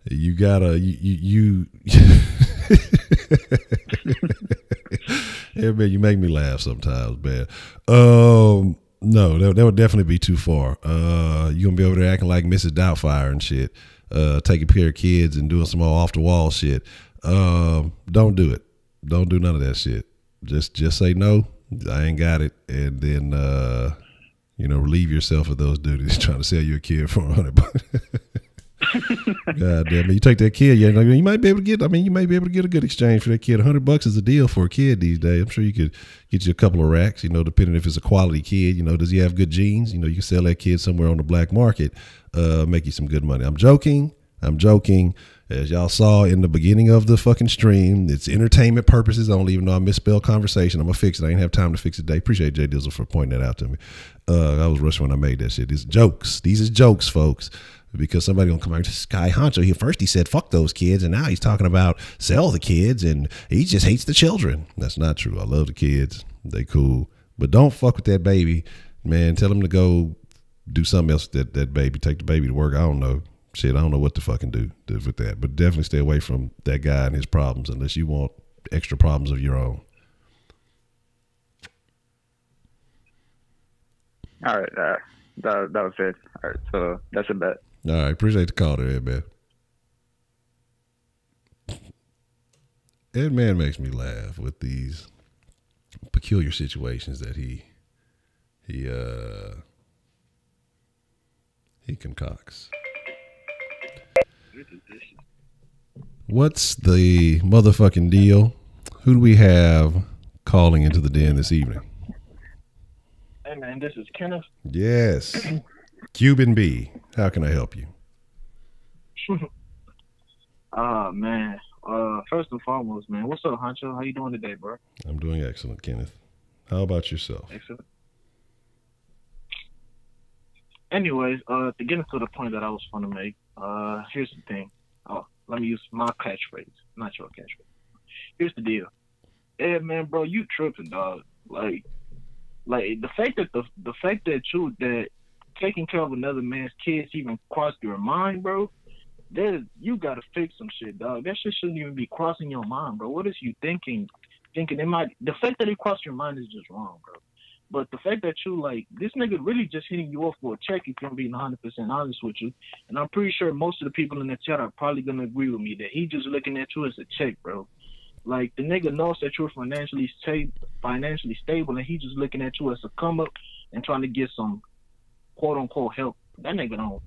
You gotta you. Yeah, man, you make me laugh sometimes, man. No, that would definitely be too far. You gonna be over there acting like Mrs. Doubtfire and shit, taking care of kids and doing some more off the wall shit. Don't do it. Don't do none of that shit. Just say no. I ain't got it, and then relieve yourself of those duties trying to sell you a kid for $100. God damn it! You take that kid, you might be able to get. You may be able to get a good exchange for that kid. $100 is a deal for a kid these days. I'm sure you could get you a couple of racks. Depending if it's a quality kid. Does he have good genes? You can sell that kid somewhere on the black market, make you some good money. I'm joking. As y'all saw in the beginning of the fucking stream, it's entertainment purposes only. Even though I misspelled conversation, I'm gonna fix it. I ain't have time to fix it today. Appreciate Jay Dizzle for pointing that out to me. I was rushing when I made that shit. These jokes. These is jokes, folks. Because somebody gonna come out to Sky Honcho. He said fuck those kids, and now he's talking about sell the kids, and he just hates the children. That's not true. I love the kids. They cool, but don't fuck with that baby, man. Tell him to go do something else with that baby. Take the baby to work. I don't know. Shit, I don't know what to fucking do with that. But definitely stay away from that guy and his problems unless you want extra problems of your own. All right, that was it. All right, so that's a bet. All right, appreciate the call there, man. Ed Man makes me laugh with these peculiar situations that he concocts. What's the motherfucking deal? Who do we have calling into the den this evening? Hey man, this is Kenneth. Yes. Cuban B. How can I help you? Man. First and foremost, man, what's up, Honcho? How you doing today, bro? I'm doing excellent, Kenneth. How about yourself? Excellent. Anyways, to get into the point that I was going to make, here's the thing. Oh, let me use my catchphrase, not your catchphrase. Here's the deal. Hey, man, bro, you tripping, dog. Like the fact that taking care of another man's kids even crossed your mind, bro. You gotta fix some shit, dog. That shit shouldn't even be crossing your mind, bro. What is you thinking? The fact that it crossed your mind is just wrong, bro. But the fact that this nigga really just hitting you off for a check, if I'm being 100% honest with you, and I'm pretty sure most of the people in the chat are probably gonna agree with me that he just looking at you as a check, bro. Like, the nigga knows that you're financially stable, and he just looking at you as a come up and trying to get some quote unquote help. That nigga don't.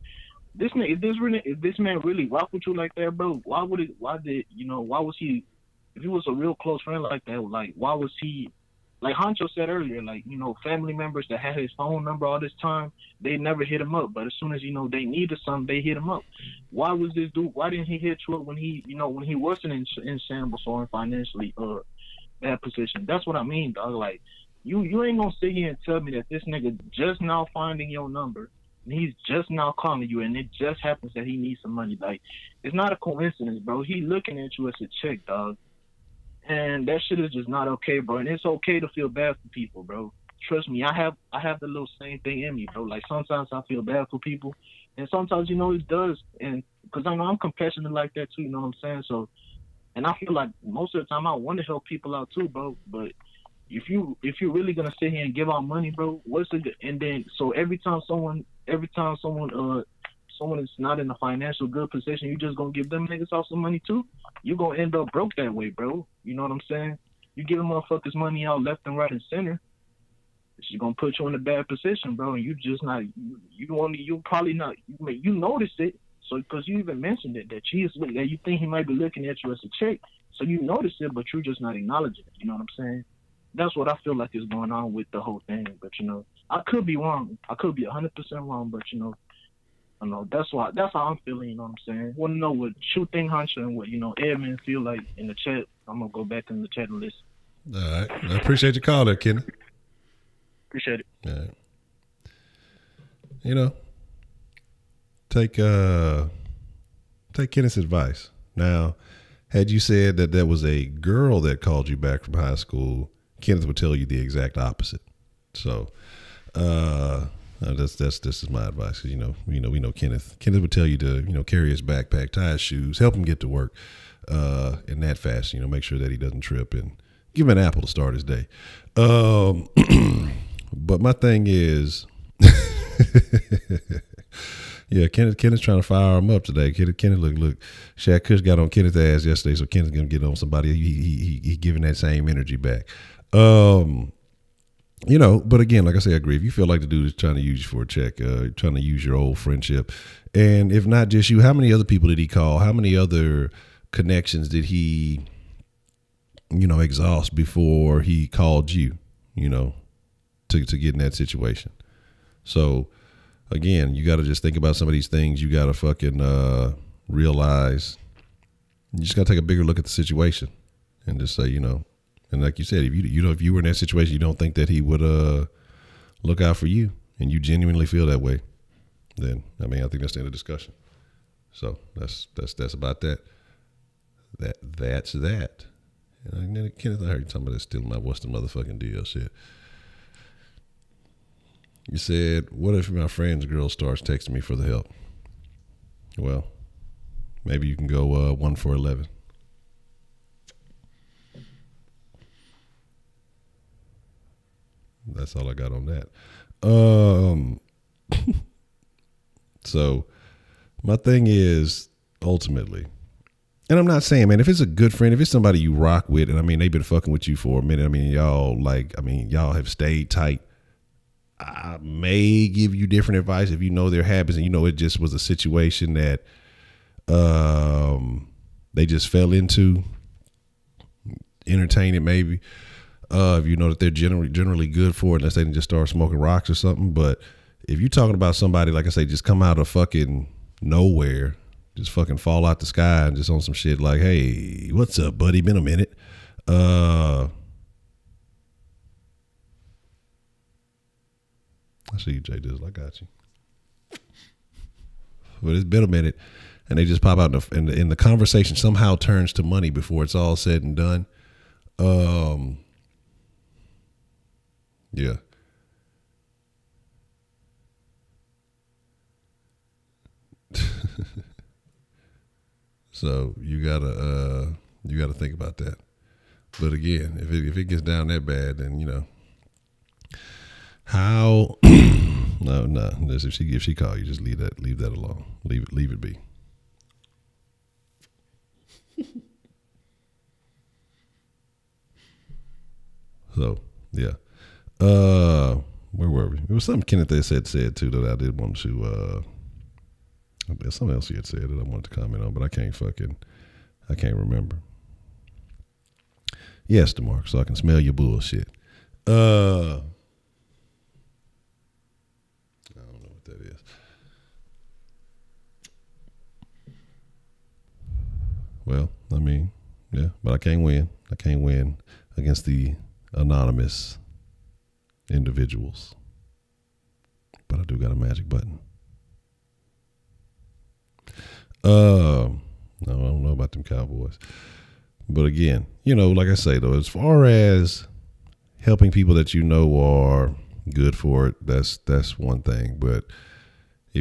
This nigga, if this man really rock with you like that, bro, why was he, if he was a real close friend like that, like, why was he, like Honcho said earlier, like, family members that had his phone number all this time, they never hit him up. But as soon as, they needed something, they hit him up. Why was this dude, why didn't he hit you up when he wasn't in shambles or in financially bad position? That's what I mean, dog. Like, you ain't gonna sit here and tell me that this nigga just now finding your number, and he's just now calling you, and it just happens that he needs some money. Like, it's not a coincidence, bro. He looking at you as a chick, dog. And that shit is just not okay, bro. And it's okay to feel bad for people, bro. Trust me, I have the little same thing in me, bro. Like, sometimes I feel bad for people, and sometimes, it does. And because I know I'm compassionate like that too, you know what I'm saying? So, and I feel like most of the time I want to help people out too, bro. But if you're really gonna sit here and give out money, bro, what's the good? And then so every time someone is not in a financial good position, you just gonna give them niggas out some money too? You gonna end up broke that way, bro. You know what I'm saying? You giving motherfuckers money out left and right and center, it's gonna put you in a bad position, bro. And you just not, you probably not, you noticed it. So, because you even mentioned it, that you think he might be looking at you as a chick. So you noticed it, but you're just not acknowledging it. You know what I'm saying? That's what I feel like is going on with the whole thing. But, I could be wrong. I could be 100% wrong, but, I know that's how I'm feeling, you know what I'm saying? Want to know what you think, Honcho, and what, Edmund feel like in the chat. I'm going to go back in the chat and listen. All right. I appreciate your call there, Kenny. Appreciate it. All right. you know, take Kenneth's advice. Now, had you said that there was a girl that called you back from high school, Kenneth would tell you the exact opposite. So, this is my advice. We know Kenneth. Kenneth would tell you to, carry his backpack, tie his shoes, help him get to work, in that fashion. Make sure that he doesn't trip and give him an apple to start his day. But my thing is, yeah, Kenneth's trying to fire him up today. Kenneth, look, Shaq Kush got on Kenneth's ass yesterday, so Kenneth's gonna get on somebody. He giving that same energy back. But again, like I say, I agree. If you feel like the dude is trying to use you for a check, trying to use your old friendship, and if not just you, how many other people did he call? How many other connections did he, exhaust before he called you, to get in that situation? So, again, you got to just think about some of these things. You got to fucking realize you just got to take a bigger look at the situation and just say, and like you said, if you were in that situation, you don't think that he would look out for you, and you genuinely feel that way, then I think that's the end of the discussion. So that's about that. That's that. And then Kenneth, I heard you talking about that stealing my what's the motherfucking deal shit. You said, what if my friend's girl starts texting me for the help? Well, maybe you can go 1 for 11. That's all I got on that. So my thing is, ultimately, and I'm not saying, man, if it's a good friend, if it's somebody you rock with, and they've been fucking with you for a minute, y'all have stayed tight, I may give you different advice if you know their habits and it just was a situation that they just fell into. Entertain it maybe. If you know that they're generally good for it, unless they can just start smoking rocks or something. But if you're talking about somebody, like I say, just come out of fucking nowhere, just fucking fall out the sky and just on some shit like, hey, what's up, buddy? Been a minute. I see you, Jay Dizzle. I got you. But it's been a minute, and they just pop out, and the conversation somehow turns to money before it's all said and done. Yeah. So you gotta think about that. But again, if it gets down that bad, then how? No. If she call you, just leave that alone. Leave it be. So yeah. Where were we? It was something Kenneth they said too that I did want to. There's something else he had said that I wanted to comment on, but I can't remember. Yes, DeMarc, so I can smell your bullshit. I don't know what that is. Well, yeah, but I can't win. I can't win against the anonymous individuals. But I do got a magic button. No, I don't know about them Cowboys. But again, like I say though, as far as helping people that are good for it, that's one thing. But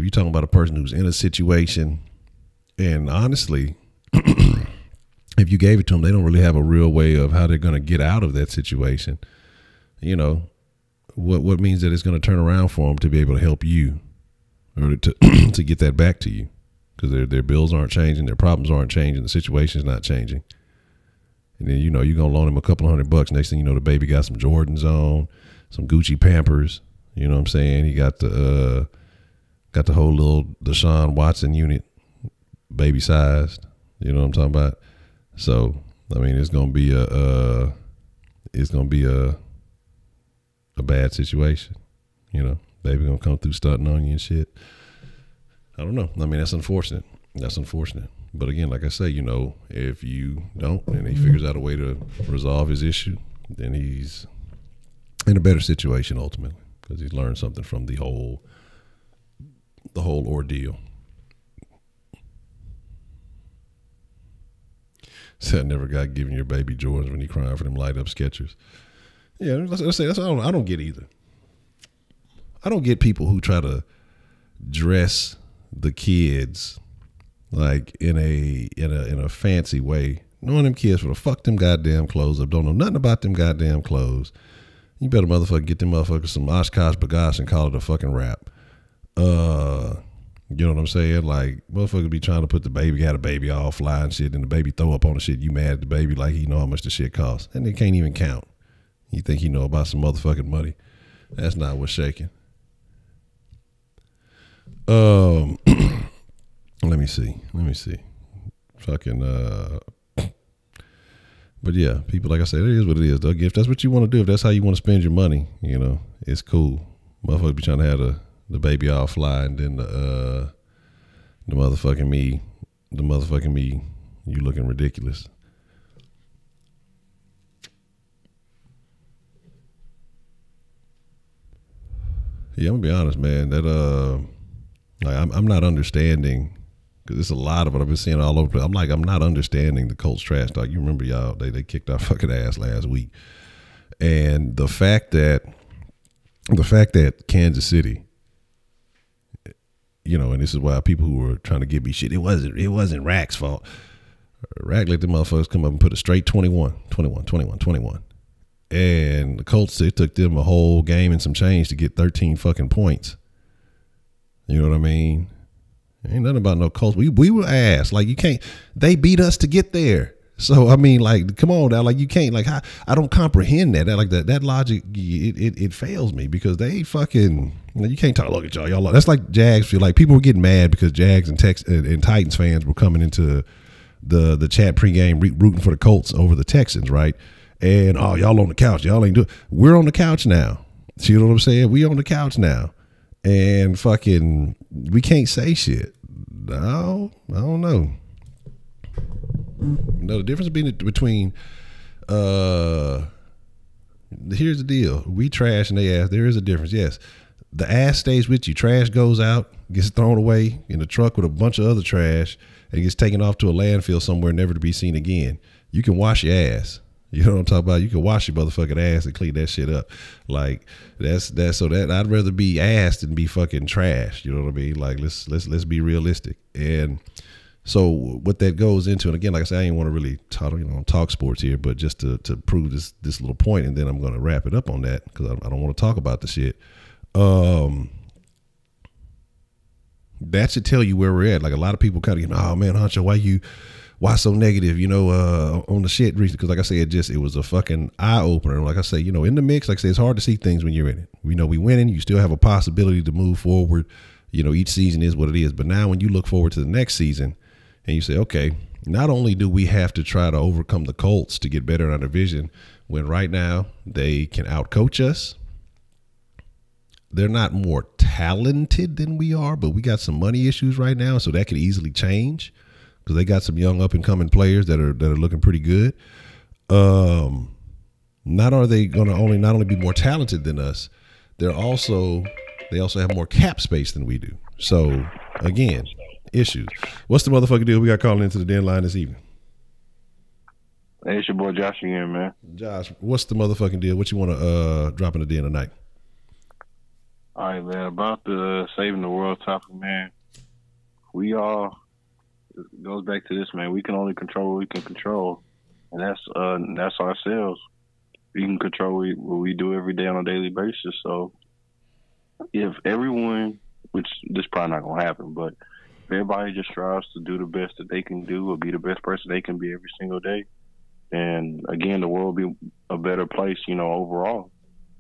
if you're talking about a person who's in a situation, and honestly, if you gave it to them, they don't really have a real way of how they're going to get out of that situation. What means that it's going to turn around for them to be able to help you, or to get that back to you, because their bills aren't changing, their problems aren't changing, the situation's not changing. And then, you're going to loan him a couple $100. Next thing you know, the baby got some Jordans on, some Gucci Pampers. You know what I'm saying? He got the whole little Deshaun Watson unit, baby sized. You know what I'm talking about? So, it's going to be a bad situation. Baby going to come through stunting on you and shit. I don't know. That's unfortunate. But again, like I say, if you don't and he figures out a way to resolve his issue, then he's in a better situation ultimately, because he's learned something from the whole the whole ordeal. Said I never got giving your baby Jordans when he crying for them light up Skechers. Yeah, let's say that's I don't get either. I don't get people who try to dress the kids like in a fancy way, knowing them kids for the fuck them goddamn clothes up, don't know nothing about them goddamn clothes. You better motherfucker get them motherfuckers some Oshkosh B'gosh and call it a fucking rap. You know what I'm saying? Like, motherfucker be trying to put the baby, got a baby all fly and shit, and the baby throw up on the shit. You mad at the baby like he know how much the shit costs. And they can't even count. You think he know about some motherfucking money. That's not what's shaking. Let me see. Fucking, but yeah, people, like I said, it is what it is, though. If that's what you want to do, if that's how you want to spend your money, you know, it's cool. Motherfuckers be trying to have the baby all fly, and then the motherfucking me, you looking ridiculous. Yeah, I'm gonna be honest, man. That like I'm not understanding, because there's a lot of what I've been seeing all over. I'm not understanding the Colts trash talk. You remember y'all? They kicked our fucking ass last week, and the fact that Kansas City, you know, and this is why people who were trying to give me shit, it wasn't Rack's fault. Rack let the motherfuckers come up and put a straight 21. And the Colts, it took them a whole game and some change to get 13 fucking points. You know what I mean? Ain't nothing about no Colts. We were ass. Like, you can't, they beat us to get there. So, I mean, like, come on now. Like, you can't, like, I don't comprehend that. That logic, it fails me, because they fucking, you can't talk, look at y'all. That's like Jags feel like people were getting mad because Jags and Titans fans were coming into the chat pregame rooting for the Colts over the Texans, right? And, oh, y'all on the couch. Y'all ain't doing. We're on the couch now. You know what I'm saying? We on the couch now. And fucking, we can't say shit. No, I don't know. No, the difference between here's the deal. We trash and they ass. There is a difference. Yes. The ass stays with you. Trash goes out, gets thrown away in the truck with a bunch of other trash, and gets taken off to a landfill somewhere never to be seen again. You can wash your ass. You know what I'm talking about? You can wash your motherfucking ass and clean that shit up. Like, that's so that I'd rather be ass than be fucking trash. You know what I mean? Like, let's be realistic. And so what that goes into, and again, like I said, I ain't want to really talk sports here, but just to prove this little point, and then I'm going to wrap it up on that, because I don't want to talk about the shit. That should tell you where we're at. Like, a lot of people kind of, oh man, Honcho, why so negative, you know, on the shit recently? Because like I said, it was a fucking eye opener. Like I say, you know, in the mix, like I say, it's hard to see things when you're in it. We know we winning, you still have a possibility to move forward. You know, each season is what it is. But now when you look forward to the next season and you say, okay, not only do we have to try to overcome the Colts to get better in our division, when right now they can outcoach us. They're not more talented than we are, but we got some money issues right now, so that could easily change, because they got some young up and coming players that are looking pretty good. Not are they going to not only be more talented than us, they also have more cap space than we do. So again, issues. What's the motherfucking deal? We got calling into the Denline this evening. Hey, it's your boy Josh again, man. Josh, what's the motherfucking deal? What you want to drop in the den tonight? All right, man. About the saving the world topic, man. It goes back to this, man. We can only control what we can control, and that's ourselves. We can control what we do every day on a daily basis. So if everyone, which this is probably not going to happen, but if everybody just strives to do the best that they can do or be the best person they can be every single day, then, again, the world will be a better place, you know, overall.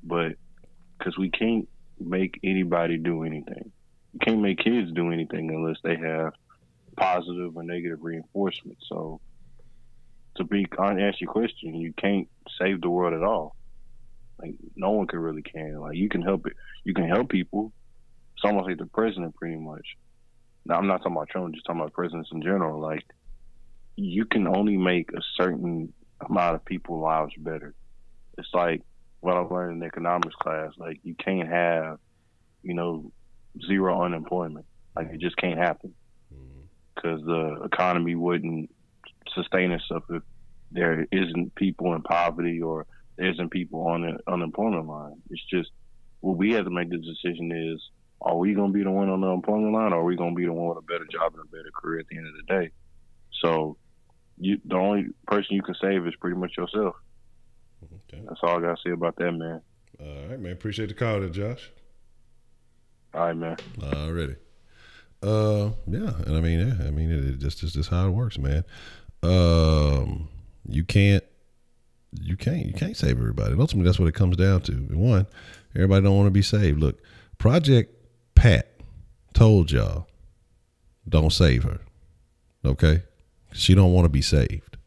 But because we can't make anybody do anything. You can't make kids do anything unless they have positive or negative reinforcement. So to answer your question, you can't save the world at all. Like, no one can. Like, you can help it. You can help people. It's almost like the president, pretty much. Now, I'm not talking about Trump, I'm just talking about presidents in general. Like, you can only make a certain amount of people's lives better. It's like what I learned in economics class. Like, you can't have, you know, zero unemployment. Like it just can't happen because the economy wouldn't sustain itself if there isn't people in poverty or there isn't people on the unemployment line. It's just what we have to make the decision is: are we going to be the one on the unemployment line, or are we going to be the one with a better job and a better career at the end of the day? So the only person you can save is pretty much yourself. Okay. That's all I got to say about that, man. All right, man. Appreciate the call there, Josh. All right, man. Already. Yeah, and I mean, it just how it works, man. You can't save everybody. And ultimately, that's what it comes down to. One, everybody don't want to be saved. Look, Project Pat told y'all, don't save her. Okay, she don't want to be saved.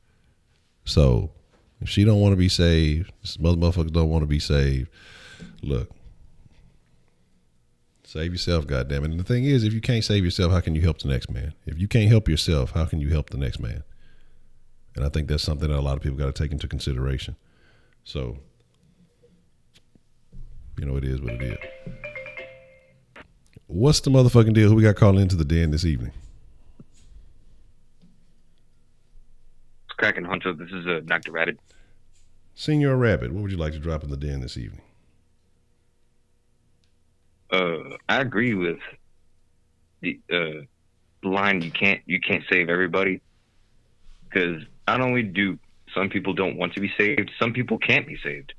So if she don't want to be saved, motherfuckers don't want to be saved. Look. Save yourself, goddammit. And the thing is, if you can't save yourself, how can you help the next man? If you can't help yourself, how can you help the next man? And I think that's something that a lot of people got to take into consideration. So, it is what it is. What's the motherfucking deal? Who we got calling into the den this evening? It's cracking, Honcho. This is Dr. Rabbit. Senior Rabbit, what would you like to drop in the den this evening? I agree with the line. You can't save everybody, because not only do some people don't want to be saved, some people can't be saved.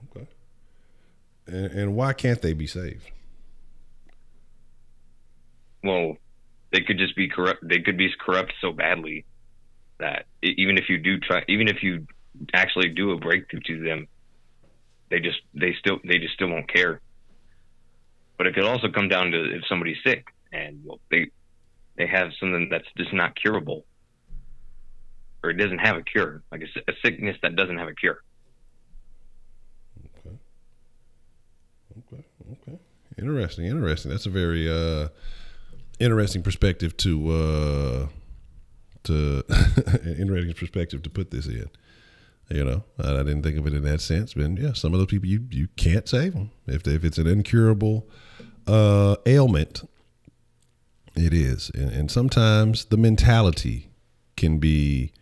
Okay. And why can't they be saved? Well, they could just be corrupt. They could be corrupt so badly that even if you actually do a breakthrough to them, they just still won't care. But it could also come down to if somebody's sick and they have something that's just not curable, or it doesn't have a cure, like a sickness that doesn't have a cure. Okay. Interesting. That's a very interesting perspective to interesting perspective to put this in. I didn't think of it in that sense. But yeah, some of those people you can't save them if it's an incurable ailment. It is, and sometimes the mentality can be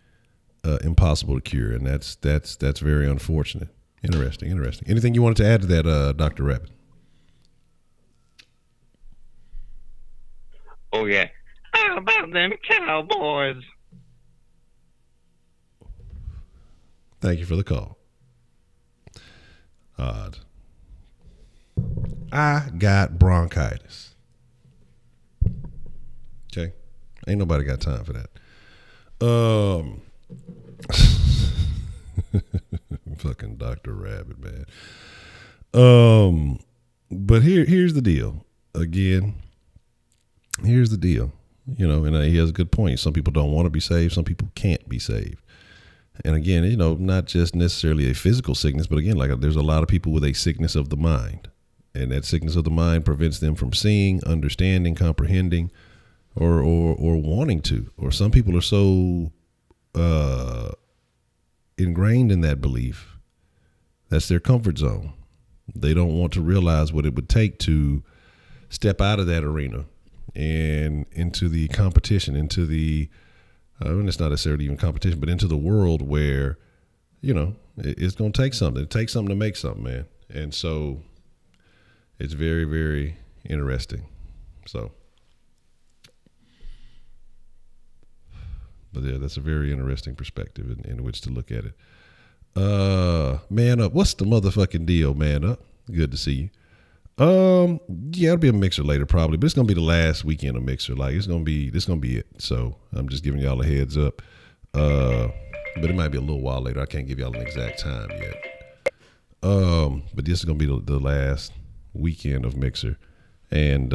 impossible to cure, and that's very unfortunate. Interesting. Anything you wanted to add to that, Dr. Rabbit? Oh yeah, how about them Cowboys? Thank you for the call. Odd. I got bronchitis. Okay. Ain't nobody got time for that. Fucking Dr. Rabbit, man. But here's the deal. Again, here's the deal. And he has a good point. Some people don't want to be saved. Some people can't be saved. And again, not just necessarily a physical sickness, but again, like there's a lot of people with a sickness of the mind, and that sickness of the mind prevents them from seeing, understanding, comprehending, or wanting to. Or some people are so ingrained in that belief that's their comfort zone. They don't want to realize what it would take to step out of that arena and into the competition, into the and it's not necessarily even competition, but into the world where, it's going to take something. It takes something to make something, man. And so it's very, very interesting. So, but yeah, that's a very interesting perspective in which to look at it. Man Up. What's the motherfucking deal, Man Up? Good to see you. Yeah, it'll be a mixer later probably, but it's gonna be the last weekend of mixer. Like this gonna be it. So I'm just giving y'all a heads up. But it might be a little while later. I can't give y'all an exact time yet. But this is gonna be the last weekend of mixer, and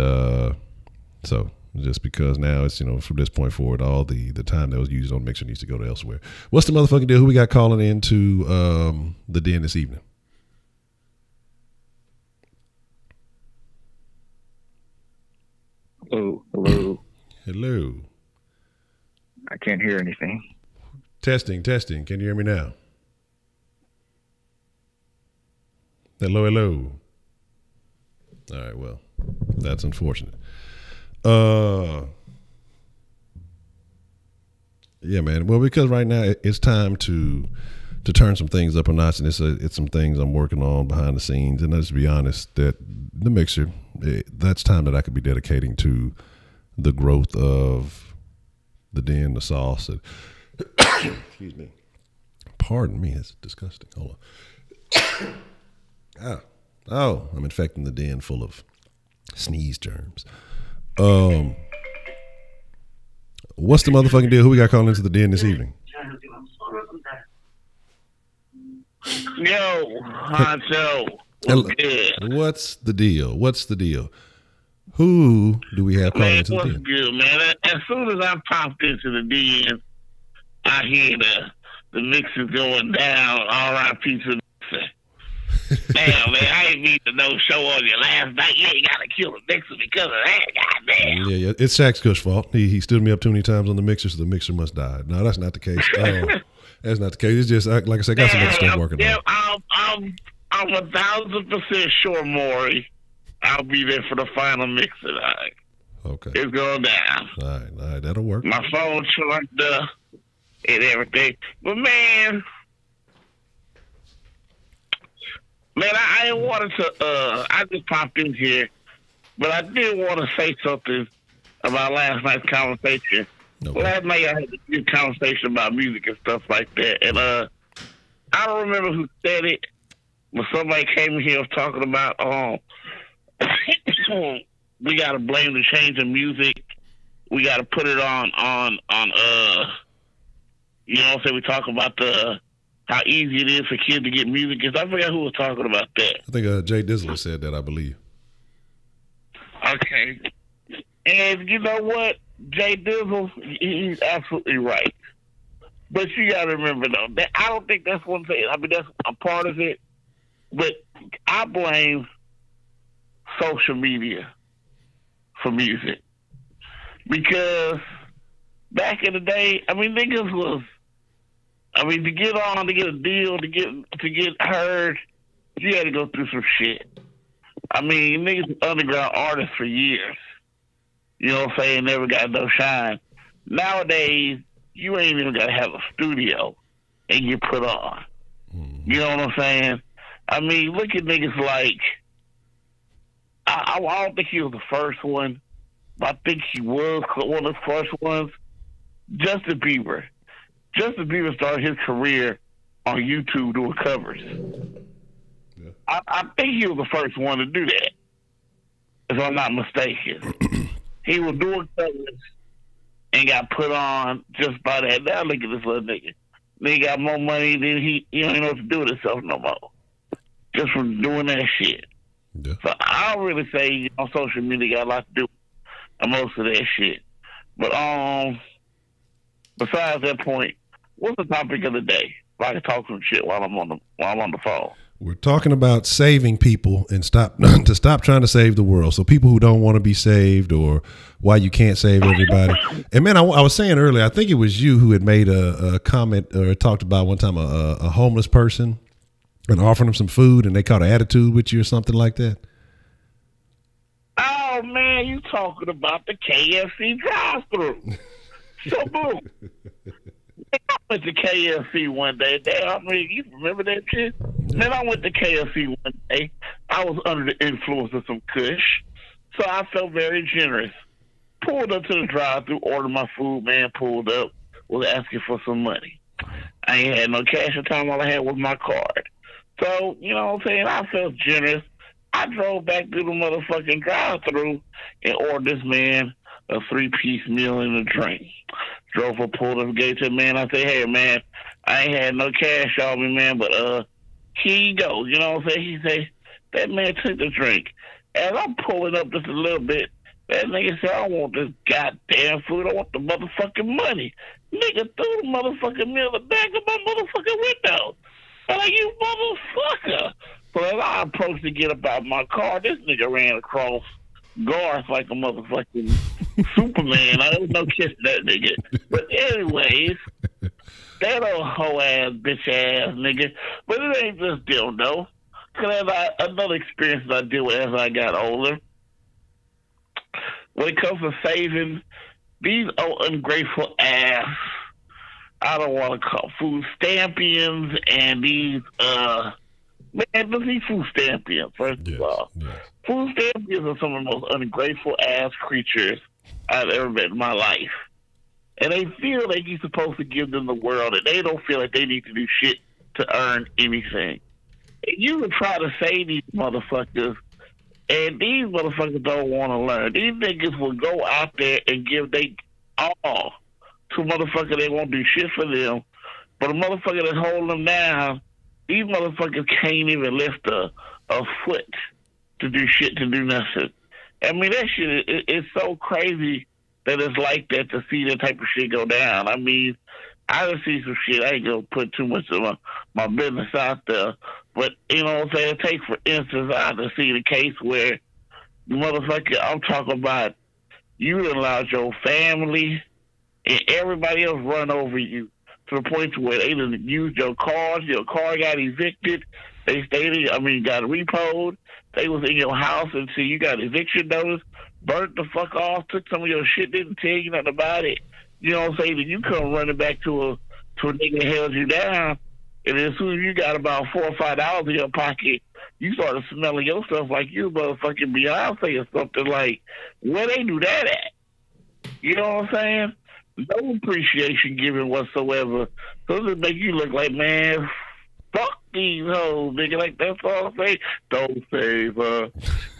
so just because now it's from this point forward, all the time that was used on mixer needs to go to elsewhere. What's the motherfucking deal? Who we got calling into the den this evening? Oh, hello. Hello. I can't hear anything. Testing. Can you hear me now? Hello. All right, well, that's unfortunate. Yeah, man. Well, because right now it's time to turn some things up a notch, and it's some things I'm working on behind the scenes. And let's be honest, that the mixer, that's time that I could be dedicating to the growth of the den, the sauce. And excuse me. Pardon me, it's disgusting. Hold on. Oh, I'm infecting the den full of sneeze germs. What's the motherfucking deal? Who we got calling into the den this evening? Yo, Honcho. What's the deal? What's the deal? Who do we have calling into the den? What's good, man? As soon as I popped into the den, I hear the mixer going down. R.I.P. to the mixer. Damn, man, I ain't need to no show on you last night. You ain't got to kill the mixer because of that. Goddamn. Yeah. It's Shaq's Kush's fault. He stood me up too many times on the mixer, so the mixer must die. No, that's not the case. That's not the case. It's just, like I said, I got some other stuff working on. I'm 1,000% sure, Maury. I'll be there for the final mix tonight. Okay. It's going down. All right, that'll work. My phone charged up and everything. But man, I wanted to, I just popped in here, but I did want to say something about last night's conversation. Okay. Last night I had a good conversation about music and stuff like that, and I don't remember who said it, but somebody came in here talking about, we got to blame the change in music. We got to put it on, you know what I'm saying? We talk about how easy it is for kids to get music. I forgot who was talking about that. I think Jay Dizzler said that, I believe. Okay. And you know what? Jay Dizzle, he's absolutely right. But you got to remember, though, that I don't think that's one thing. I mean, that's a part of it. But I blame social media for music. Because back in the day, I mean, niggas was, to get on, to get a deal, to get heard, you had to go through some shit. I mean, niggas were underground artists for years. You know what I'm saying? Never got no shine. Nowadays, you ain't even got to have a studio and get put on. You know what I'm saying? I mean, look at niggas like, I don't think he was the first one, but I think he was one of the first ones. Justin Bieber. Justin Bieber started his career on YouTube doing covers. Yeah. I think he was the first one to do that, if I'm not mistaken. He was doing covers and got put on just by that. Now look at this little nigga. Nigga got more money than he don't know what to do with himself no more. Just from doing that shit. Yeah. So I don't really say social media got a lot to do with most of that shit. But besides that point, what's the topic of the day? If I can talk some shit while I'm on the phone. We're talking about saving people and stop trying to save the world. So people who don't want to be saved, or why you can't save everybody. And man, I was saying earlier, I think it was you who had made a comment or talked about one time a homeless person and offering them some food, and they caught an attitude with you or something like that. Oh man, you talking about the KFC drive-thru? So boom. I went to KFC one day. You remember that shit? Man, I went to KFC one day. I was under the influence of some kush, so I felt very generous. Pulled up to the drive-thru, ordered my food. Man, pulled up, was asking for some money. I ain't had no cash at the time. All I had was my card. So, you know what I'm saying? I felt generous. I drove back through the motherfucking drive-thru and ordered this man a 3-piece meal and a drink. Drove up, pulled up, gave to the man. I say, hey, man, I ain't had no cash on me, man, but here you go. You know what I'm saying? He say, that man took the drink. As I'm pulling up just a little bit, that nigga said, I don't want this goddamn food. I want the motherfucking money. Nigga threw the motherfucking meal in the back of my motherfucking window. I'm like, you motherfucker. So as I approached to get up out my car, this nigga ran across Garth like a motherfucking Superman. I don't know kiss that nigga. But anyways, that old hoe ass bitch ass nigga. But it ain't just dildo. Another experience that I did with as I got older. When it comes to saving, these ungrateful ass, I don't want to call food stampions and these man, these food stampions, first of all. Yes. Food stampions are some of the most ungrateful ass creatures I've ever met in my life. And they feel like you're supposed to give them the world, and they don't feel like they need to do shit to earn anything. And you would try to save these motherfuckers, and these motherfuckers don't want to learn. These niggas will go out there and give they all to a motherfucker they won't do shit for them. But a motherfucker that's holding them down, these motherfuckers can't even lift a foot to do shit, to do nothing. I mean, that shit it's so crazy that it's like that, to see that type of shit go down. I mean, I done see some shit. I ain't gonna put too much of my business out there. But, you know what I'm saying? Take, for instance, I done see the case where the motherfucker, I'm talking about, you done allowed your family and everybody else run over you to the point to where they done used your car got evicted, they stayed, got repoed, they was in your house until you got eviction notice, burnt the fuck off, took some of your shit, didn't tell you nothing about it. You know what I'm saying? Then you come running back to a nigga that held you down, and as soon as you got about $4 or $5 in your pocket, you started smelling yourself like you motherfucking Beyonce or something. Like, where they do that at? You know what I'm saying? No appreciation given whatsoever. So it make you look like, man, fuck these hoes, nigga. Like, that's all I say. Don't save her.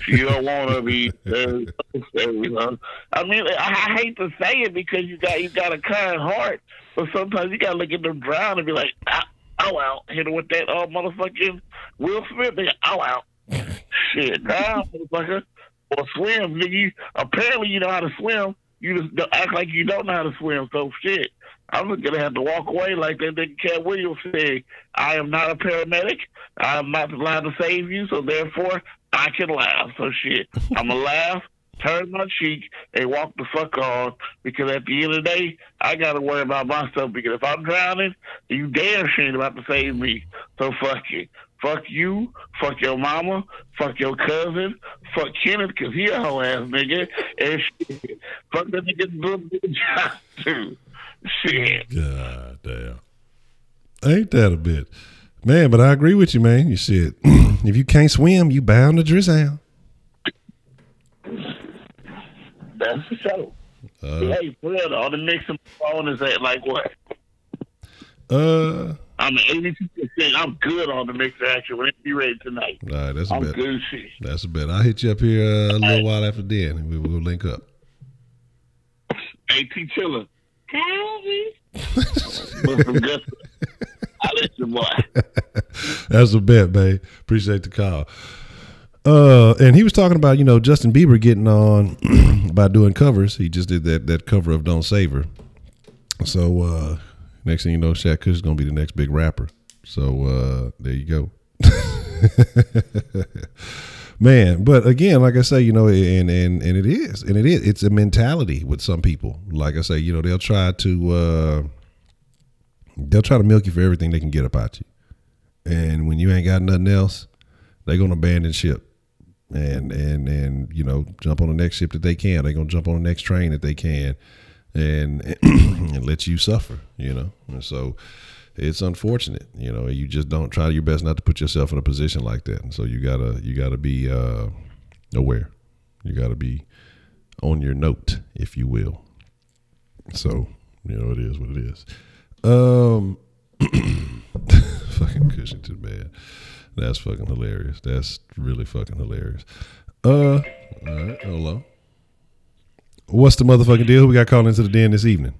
She don't want to be saved. Don't save her. I mean, I hate to say it because you got a kind heart, but sometimes you got to look at them drown and be like, oh, out. Hit her with that motherfucking Will Smith. They oh, out. Shit, drown, motherfucker. Or swim, nigga. Apparently you know how to swim. You just don't act like you don't know how to swim. So shit, I'm just gonna have to walk away like that nigga Cat Williams said. I am not a paramedic. I'm not allowed to save you, so therefore I can laugh. So shit, I'm gonna laugh, turn my cheek, and walk the fuck on. Because at the end of the day, I gotta worry about myself. Because if I'm drowning, you damn sure ain't about to save me. So fuck it. Fuck you, fuck your mama, fuck your cousin, fuck Kenneth, because he a whole ass nigga, and shit. Fuck that nigga doing a good job, too. Shit. God damn. Ain't that a bit? Man, but I agree with you, man. You shit. If you can't swim, you bound to drizzle. That's for sure. Hey, Fred, all the mixing phone is at like what? I'm at 82%. I'm good on the mixer, actually. When it be ready tonight. All right, that's a bet. I'm good shit. That's a bet. I'll hit you up here a little while after then, and we'll link up. Hey, T. Chiller. I'll let you, boy. That's a bet, babe. Appreciate the call. And he was talking about, Justin Bieber getting on by doing covers. He just did that cover of Don't Save Her. So, next thing you know, Shaq Kush is going to be the next big rapper. So, there you go. Man, but again, like I say, and it is. It's a mentality with some people. Like I say, they'll try to milk you for everything they can get up at you. And when you ain't got nothing else, they're going to abandon ship. And jump on the next ship that they can. They're going to jump on the next train that they can. And let you suffer, And so it's unfortunate, you just don't try your best not to put yourself in a position like that. And so you gotta be aware. You gotta be on your note, if you will. So, it is what it is. Fucking Cushington, man. That's fucking hilarious. That's really fucking hilarious. All right, hello. What's the motherfucking deal? Who we got calling into the den this evening?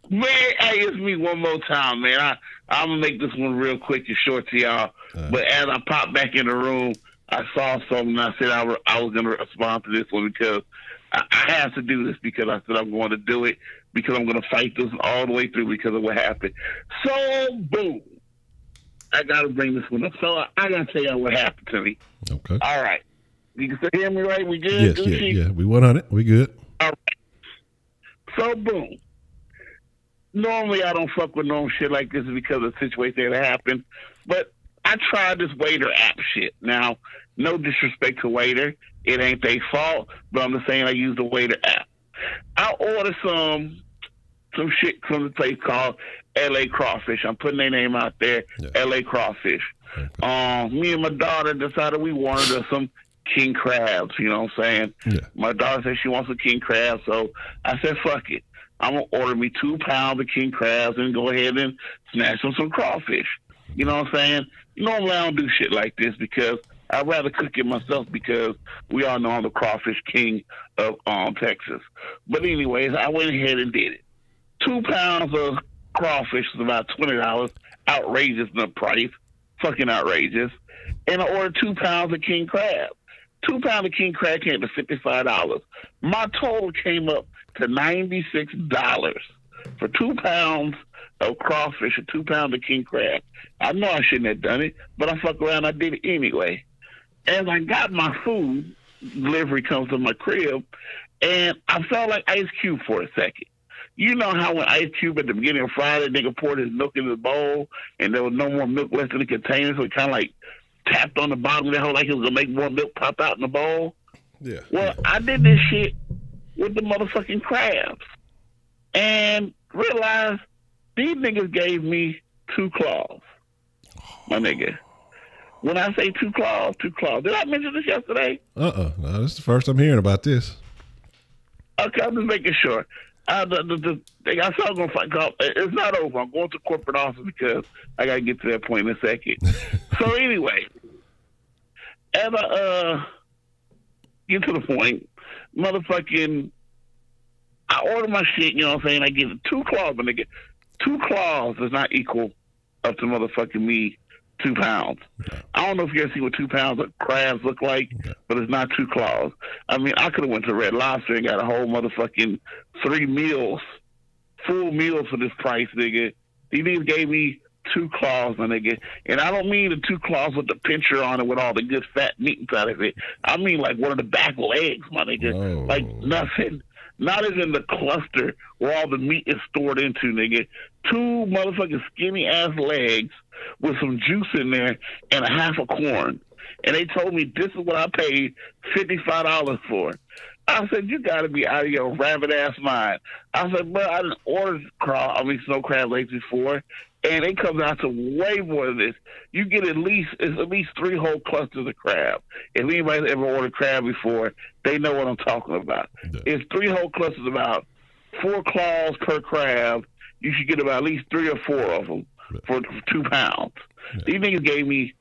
Man, hey, it's me one more time, man. I'm going to make this one real quick and short to y'all. But as I popped back in the room, I saw something and I said I was going to respond to this one because I have to do this because I said I'm going to do it because I'm going to fight this all the way through because of what happened. So, boom. I got to bring this one up. So, I got to tell y'all what happened to me. Okay. All right. You can still hear me right? We good? Yes, yeah. We 100. We good. All right. So, boom. Normally, I don't fuck with no shit like this because of the situation that happened. But I tried this waiter app shit. Now, no disrespect to waiter. It ain't their fault, but I'm just saying I use the waiter app. I ordered some shit from the place called LA Crawfish. I'm putting their name out there, LA Crawfish. Okay. Me and my daughter decided we wanted us some king crabs, you know what I'm saying? Yeah. My daughter said she wants some king crabs, so I said, fuck it. I'm going to order me 2 pounds of king crabs and go ahead and snatch some crawfish. You know what I'm saying? Normally I don't do shit like this because I'd rather cook it myself because we all know I'm the crawfish king of Texas. But anyways, I went ahead and did it. 2 pounds of crawfish is about $20. Outrageous in the price. Fucking outrageous. And I ordered 2 pounds of king crab. 2 pounds of king crab came to $55. My total came up to $96 for 2 pounds of crawfish and 2 pounds of king crab. I know I shouldn't have done it, but I fuck around. I did it anyway. As I got my food, delivery comes to my crib, and I felt like Ice Cube for a second. You know how when Ice Cube at the beginning of Friday, nigga poured his milk in the bowl, and there was no more milk left in the container, so he kind of like tapped on the bottom of the hole like he was going to make more milk pop out in the bowl? Yeah. Well, I did this shit with the motherfucking crabs, and realized these niggas gave me 2 claws, my nigga. When I say 2 claws, 2 claws. Did I mention this yesterday? No, this is the first I'm hearing about this. Okay, I'm just making sure. The thing I saw going to fight call. It's not over. I'm going to corporate office because I got to get to that point in a second. So anyway, as I get to the point, motherfucking, I order my shit. You know what I'm saying? I get 2 claws, but nigga, 2 claws does not equal up to motherfucking me 2 pounds. I don't know if you ever see what 2 pounds of crabs look like, but it's not 2 claws. I mean, I could have went to Red Lobster and got a whole motherfucking 3 meals, full meals for this price, nigga. These niggas gave me 2 claws, my nigga. And I don't mean the 2 claws with the pincher on it with all the good fat meat inside of it. I mean like one of the back legs, my nigga. Oh. Like nothing. Not as in the cluster where all the meat is stored into, nigga. 2 motherfucking skinny ass legs with some juice in there and a half a corn. And they told me this is what I paid $55 for. I said, you got to be out of your rabbit ass mind. I said, bro, I didn't order snow crab legs before, and it comes out to way more than this. You get at least 3 whole clusters of crab. If anybody's ever ordered crab before, they know what I'm talking about. Yeah. It's 3 whole clusters, about 4 claws per crab. You should get about at least 3 or 4 of them for 2 pounds. Yeah. These niggas gave me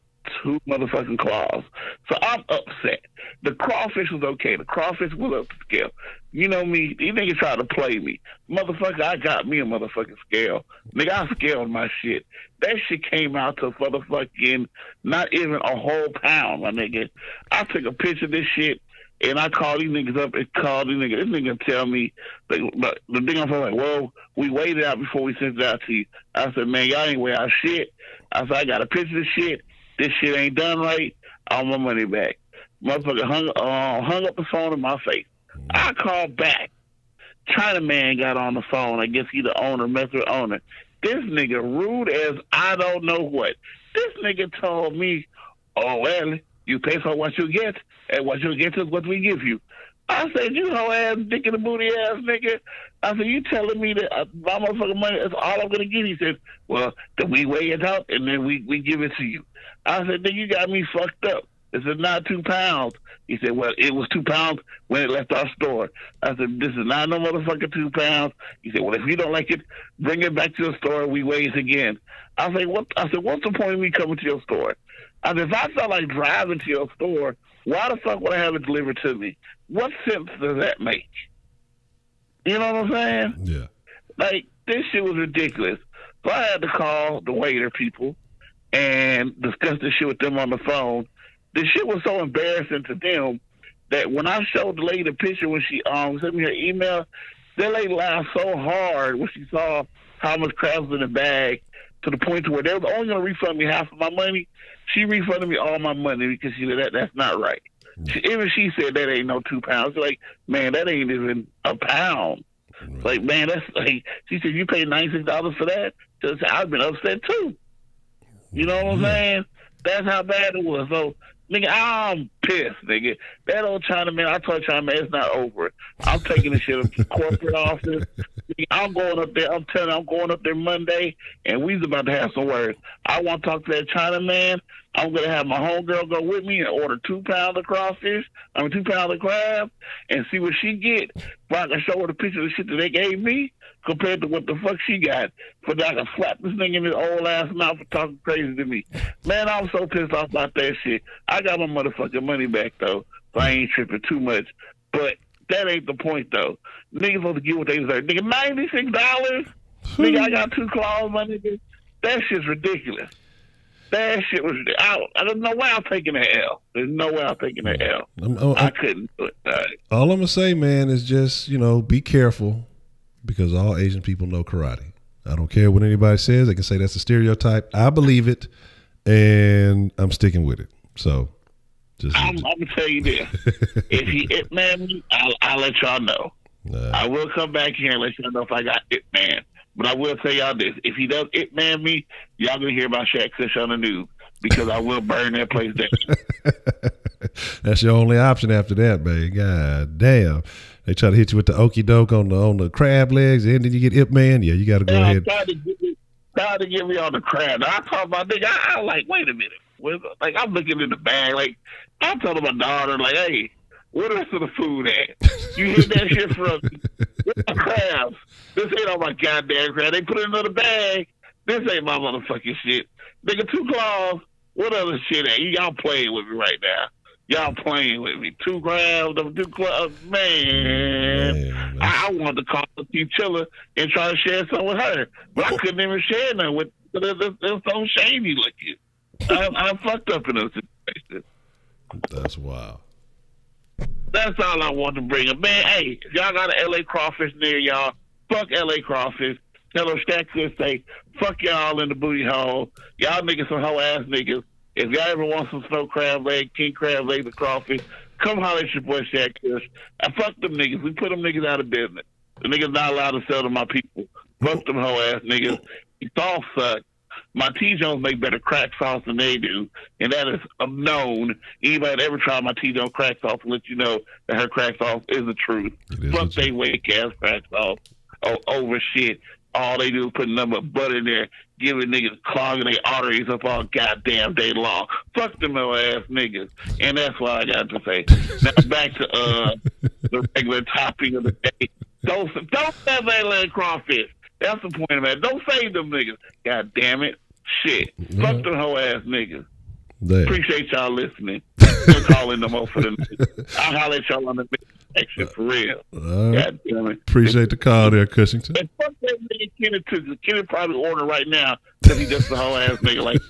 2 motherfucking claws. So I'm upset. The crawfish was okay. The crawfish was up to scale. You know me, these niggas tried to play me. Motherfucker, I got me a motherfucking scale. Nigga, I scaled my shit. That shit came out to motherfucking not even a whole pound, my nigga. I took a picture of this shit, and I called these niggas up and called these niggas. This nigga tell me, the thing I'm like, well, we weighed it out before we sent it out to you. I said, man, y'all ain't weigh out shit. I said, I got a picture of this shit. This shit ain't done right. I want my money back. Motherfucker hung up the phone in my face. I called back. Chinaman got on the phone. I guess he the owner, method owner. This nigga rude as I don't know what. This nigga told me, oh, well, you pay for what you get, and what you get is what we give you. I said, you hoe ass, dick in the booty ass nigga. I said, you telling me that my motherfucking money is all I'm going to give you? He said, well, then we weigh it out, and then we give it to you. I said, then you got me fucked up. This is not 2 pounds. He said, well, it was 2 pounds when it left our store. I said, this is not no motherfucking 2 pounds. He said, well, if you don't like it, bring it back to the store. We weigh it again. I said, what's the point of me coming to your store? I said, if I felt like driving to your store, why the fuck would I have it delivered to me? What sense does that make? You know what I'm saying? Yeah. Like, this shit was ridiculous. So I had to call the waiter people and discuss this shit with them on the phone. This shit was so embarrassing to them that when I showed the lady the picture when she sent me her email, that lady laughed so hard when she saw how much crab was in the bag, to the point to where they were only going to refund me half of my money. She refunded me all my money because she said that's not right. Even she said that ain't no 2 pounds. Like, man, that ain't even a pound. Like, man, that's like, she said, you paid $96 for that? So I've been upset too. You know what I'm saying? That's how bad it was. So, nigga, I'm pissed, nigga. That old Chinaman, I told Chinaman it's not over. I'm taking the shit up to corporate office. Nigga, I'm going up there. I'm telling you, I'm going up there Monday, and we's about to have some words. I want to talk to that Chinaman. I'm going to have my homegirl go with me and order 2 pounds of crawfish, 2 pounds of crab, and see what she get. So I can show her the picture of the shit that they gave me compared to what the fuck she got. For that I can slap this nigga in his old ass mouth for talking crazy to me. Man, I'm so pissed off about that shit. I got my motherfucking money back, though, so I ain't tripping too much. But that ain't the point, though. Niggas supposed to get what they deserve. Nigga, $96? Nigga, I got 2 claws, my nigga. That shit's ridiculous. That shit was. There's no way I'm taking the L. There's no way I'm taking the L. I couldn't do it. All I'm gonna say, man, is just be careful, because all Asian people know karate. I don't care what anybody says. They can say that's a stereotype. I believe it, and I'm sticking with it. So, I'm gonna tell you this: if he Ip Man me, I'll let y'all know. I will come back here and let y'all know if I got Ip Man. But I will tell y'all this: if he does Ip Man me, y'all gonna hear about Shaq Fish on the news, because I will burn that place down. That's your only option after that, man. God damn. They try to hit you with the okie doke on the crab legs, and then you get Ip Man. Yeah, you got to go ahead. Try to get me on the crab. Now, I talk about nigga. I like, wait a minute. Like, I'm looking in the bag. Like, I'm telling my daughter, like, hey, where the rest of the food at? You hear that shit from me? Where's the crabs? This ain't all my goddamn crab. They put it in another bag. This ain't my motherfucking shit. Nigga, 2 claws. What other shit at? Y'all playing with me right now. Y'all playing with me. 2 grams of 2 claws. Man. I wanted to call the Chilla and try to share some with her. But I couldn't even share nothing with her. It was so shady looking. I'm fucked up in those situations. That's wild. That's all I want to bring up. Man, hey, if y'all got an LA crawfish near y'all, fuck LA crawfish. Tell her Stack could say, fuck y'all in the booty hole. Y'all niggas some hoe ass niggas. If y'all ever want some snow crab leg, king crab legs, or crawfish, come holler at your boy Shaq Kush. I fuck them niggas. We put them niggas out of business. The niggas not allowed to sell to my people. Fuck them hoe ass niggas. It's all suck. My T-Jones make better crack sauce than they do, and that is known. Anybody that ever tried my T-Jones crack sauce will let you know that her crack sauce is the truth. Fuck they wake ass crack sauce over shit. All they do is put nothing but butter in there, giving niggas clogging their arteries up all goddamn day long. Fuck them little ass niggas. And that's what I got to say. Now back to the regular topic of the day. Don't have that crawfish. That's the point of that. Don't save them niggas. God damn it. Shit. Fuck them hoe ass niggas. Damn. Appreciate y'all listening. Don't call in no more for the niggas. I'll holler at y'all on the section for real. God damn it. Appreciate the call there, Cushington. And fuck that nigga Kenny too. Kenny probably order right now because he just a whole ass nigga like.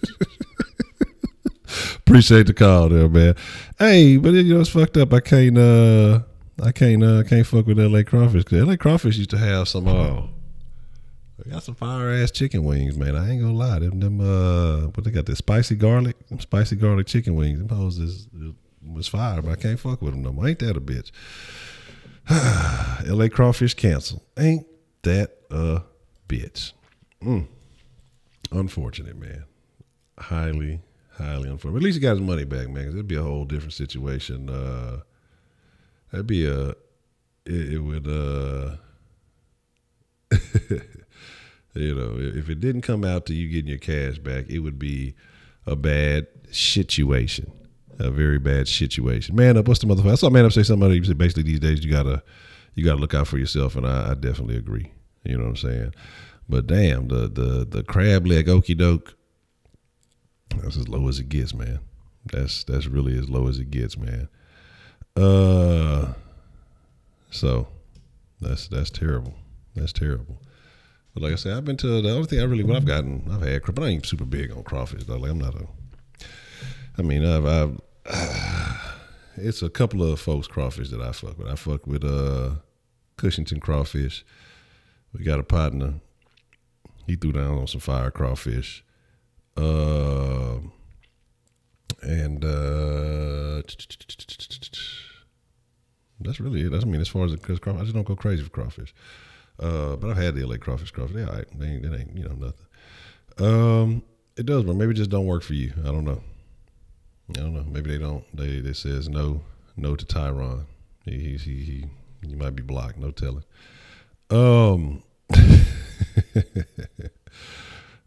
Appreciate the call there, man. Hey, but it's fucked up. I can't fuck with LA crawfish, because LA crawfish used to have some they got some fire ass chicken wings, man. I ain't gonna lie. Them what they got, this spicy garlic chicken wings. Them hoes was fire, but I can't fuck with them no more. Ain't that a bitch? LA crawfish canceled. Ain't that a bitch? Unfortunate, man. Highly unfortunate. At least he got his money back, man. 'Cause it'd be a whole different situation. That'd be it would if it didn't come out to you getting your cash back, it would be a bad situation. A very bad situation. Man up, what's the motherfucker? I saw Man Up say something. He said basically these days you gotta look out for yourself, and I definitely agree. You know what I'm saying? But damn, the crab leg okie doke, that's as low as it gets, man. That's really as low as it gets, man. So that's terrible. That's terrible. But like I said, I've been to the only thing I've had, but I ain't super big on crawfish though. Like I'm not I've it's a couple of folks crawfish that I fuck with. I fuck with Cushington crawfish. We got a partner. He threw down on some fire crawfish. And that's really it. As far as crawfish, I just don't go crazy for crawfish. But I've had the LA crawfish. They're all right. It ain't nothing. It does, but maybe it just don't work for you. I don't know. I don't know. Maybe they don't. They says no to Tyron. He might be blocked. No telling.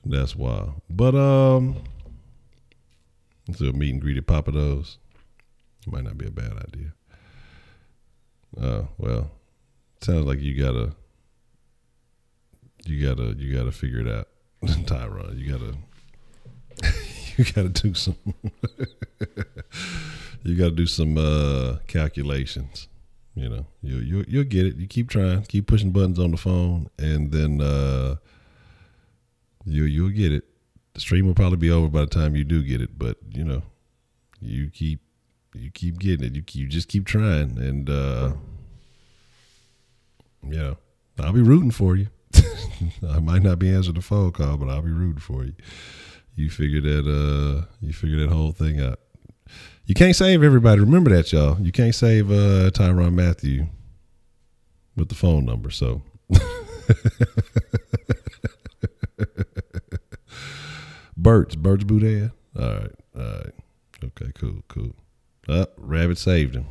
That's wild. But let's do a meet and greet at Papados. Might not be a bad idea. Well, sounds like you gotta figure it out, Tyron. You gotta do some you gotta do some calculations. You know, you'll get it. You keep trying, keep pushing buttons on the phone, and then you'll get it. The stream will probably be over by the time you do get it, but you know, you keep getting it. You just keep trying, and you know, I'll be rooting for you. I might not be answering the phone call, but I'll be rooting for you. You figure that whole thing out. You can't save everybody. Remember that, y'all. You can't save Tyron Matthew with the phone number. So Bert's Boudin. All right. Okay, cool. Rabbit saved him.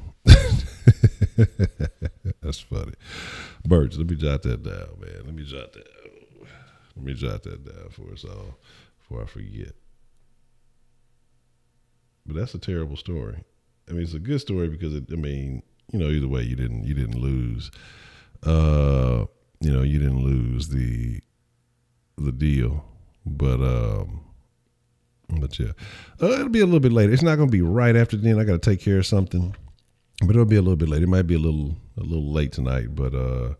That's funny. Bert's, let me jot that down, man. Let me jot that down for us all before I forget. But that's a terrible story. I mean, it's a good story because either way, you didn't lose. You didn't lose the deal. But yeah, it'll be a little bit later. It's not going to be right after then. I got to take care of something, but it'll be a little bit later. It might be a little late tonight, but I'll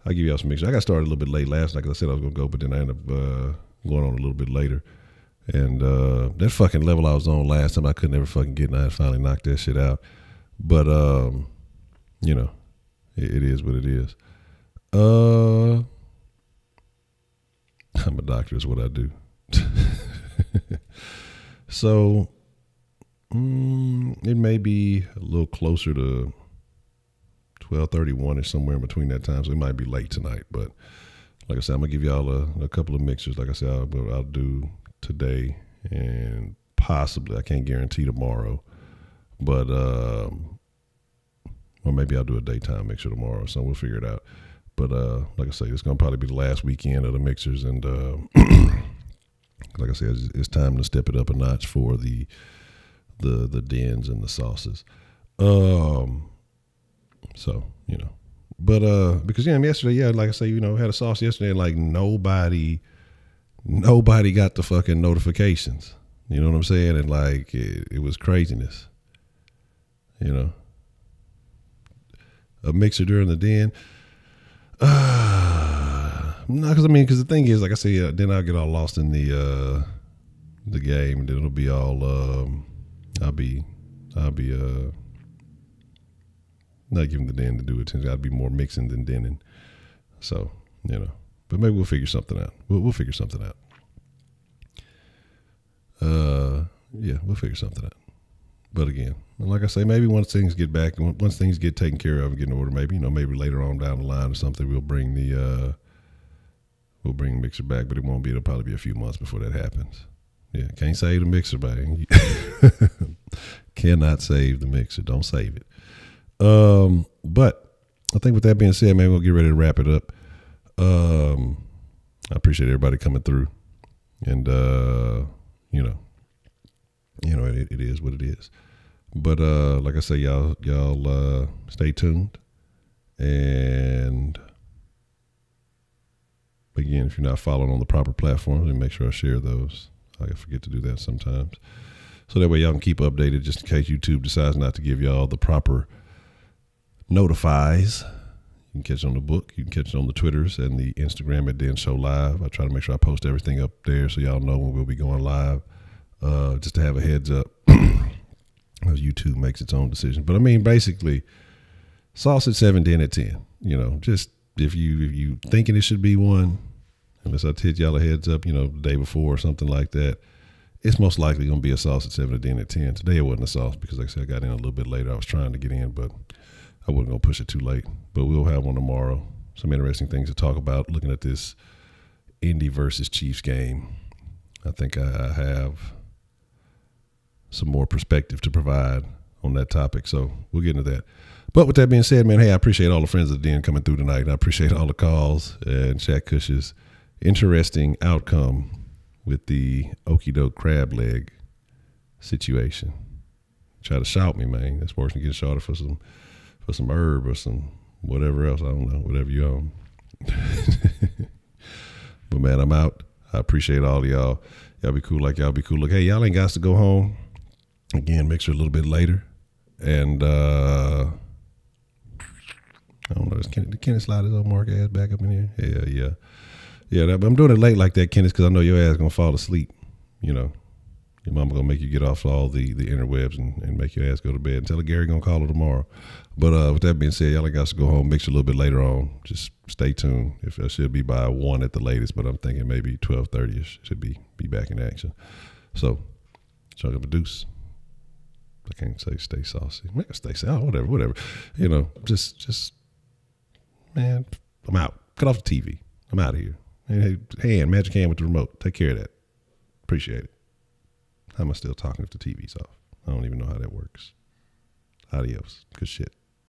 give y'all some mixture. I got started a little bit late last night because I said I was going to go, but then I ended up going on a little bit later. And that fucking level I was on last time, I could never fucking get, and I finally knocked that shit out. But, you know, it is what it is. I'm a doctor is what I do. So, it may be a little closer to 12:31 or somewhere in between that time. So it might be late tonight. But like I said, I'm going to give y'all a couple of mixers. Like I said, I'll do today and possibly, I can't guarantee tomorrow, but or maybe I'll do a daytime mixer tomorrow, so we'll figure it out. But like I say, it's gonna probably be the last weekend of the mixers, and like I said, it's time to step it up a notch for the dens and the sauces. So you know, but because yesterday, like I say, had a sauce yesterday, and like nobody got the fucking notifications. You know what I'm saying? And like, it was craziness. You know? A mixer during the den. No, because the thing is, like I say, then I'll get all lost in the game, and then it'll be all, I'll be not giving the den to do attention. I'll be more mixing than denning. So, you know. But maybe we'll figure something out. We'll figure something out. Yeah, we'll figure something out. But again, like I say, maybe once things get taken care of and get in order, maybe later on down the line or something, we'll bring the mixer back. But it'll probably be a few months before that happens. Yeah, can't save the mixer, buddy. Cannot save the mixer. Don't save it. But I think with that being said, maybe we'll get ready to wrap it up. I appreciate everybody coming through, and it is what it is. But like I say, y'all stay tuned, and again, if you're not following on the proper platforms, then make sure I share those. I forget to do that sometimes, so that way y'all can keep updated, just in case YouTube decides not to give y'all the proper notifies. You can catch it on the book. You can catch it on the Twitters and the Instagram at Den Show Live. I try to make sure I post everything up there so y'all know when we'll be going live, just to have a heads up. YouTube makes its own decision. But I mean, basically, sauce at 7, Den at 10. Just if you thinking it should be one, unless I hit y'all a heads up, the day before or something like that, it's most likely going to be a sauce at 7 or Den at 10. Today it wasn't a sauce because, like I said, I got in a little bit later. I was trying to get in, but I wasn't going to push it too late. But we'll have one tomorrow. Some interesting things to talk about, looking at this Indy versus Chiefs game. I think I have some more perspective to provide on that topic. So we'll get into that. But with that being said, man, hey, I appreciate all the friends of the Den coming through tonight. I appreciate all the calls and Shaq Cush's interesting outcome with the okie doke crab leg situation. Try to shout me, man. That's worse than getting shouted for some herb or some whatever else. I don't know, whatever you own. But man, I'm out. I appreciate all of y'all. Y'all be cool like y'all be cool. Look, hey, y'all ain't got to go home. Again, make sure a little bit later. And I don't know, can Kenneth slide his old Mark ass back up in here? Yeah, I'm doing it late like that, Kenneth, because I know your ass gonna fall asleep. You know, your mama gonna make you get off all the interwebs and make your ass go to bed. And tell her Gary gonna call her tomorrow. But with that being said, y'all ain't got to go home. Make sure a little bit later on. Just stay tuned. If it should be by 1 at the latest, but I'm thinking maybe 12:30ish should be back in action. So, chunk up a deuce. I can't say stay saucy. Man, stay saucy. Oh, whatever. You know, just man, I'm out. Cut off the TV. I'm out of here. Hey, Magic Hand with the remote. Take care of that. Appreciate it. How am I still talking if the TV's off? I don't even know how that works. Adios. Good shit.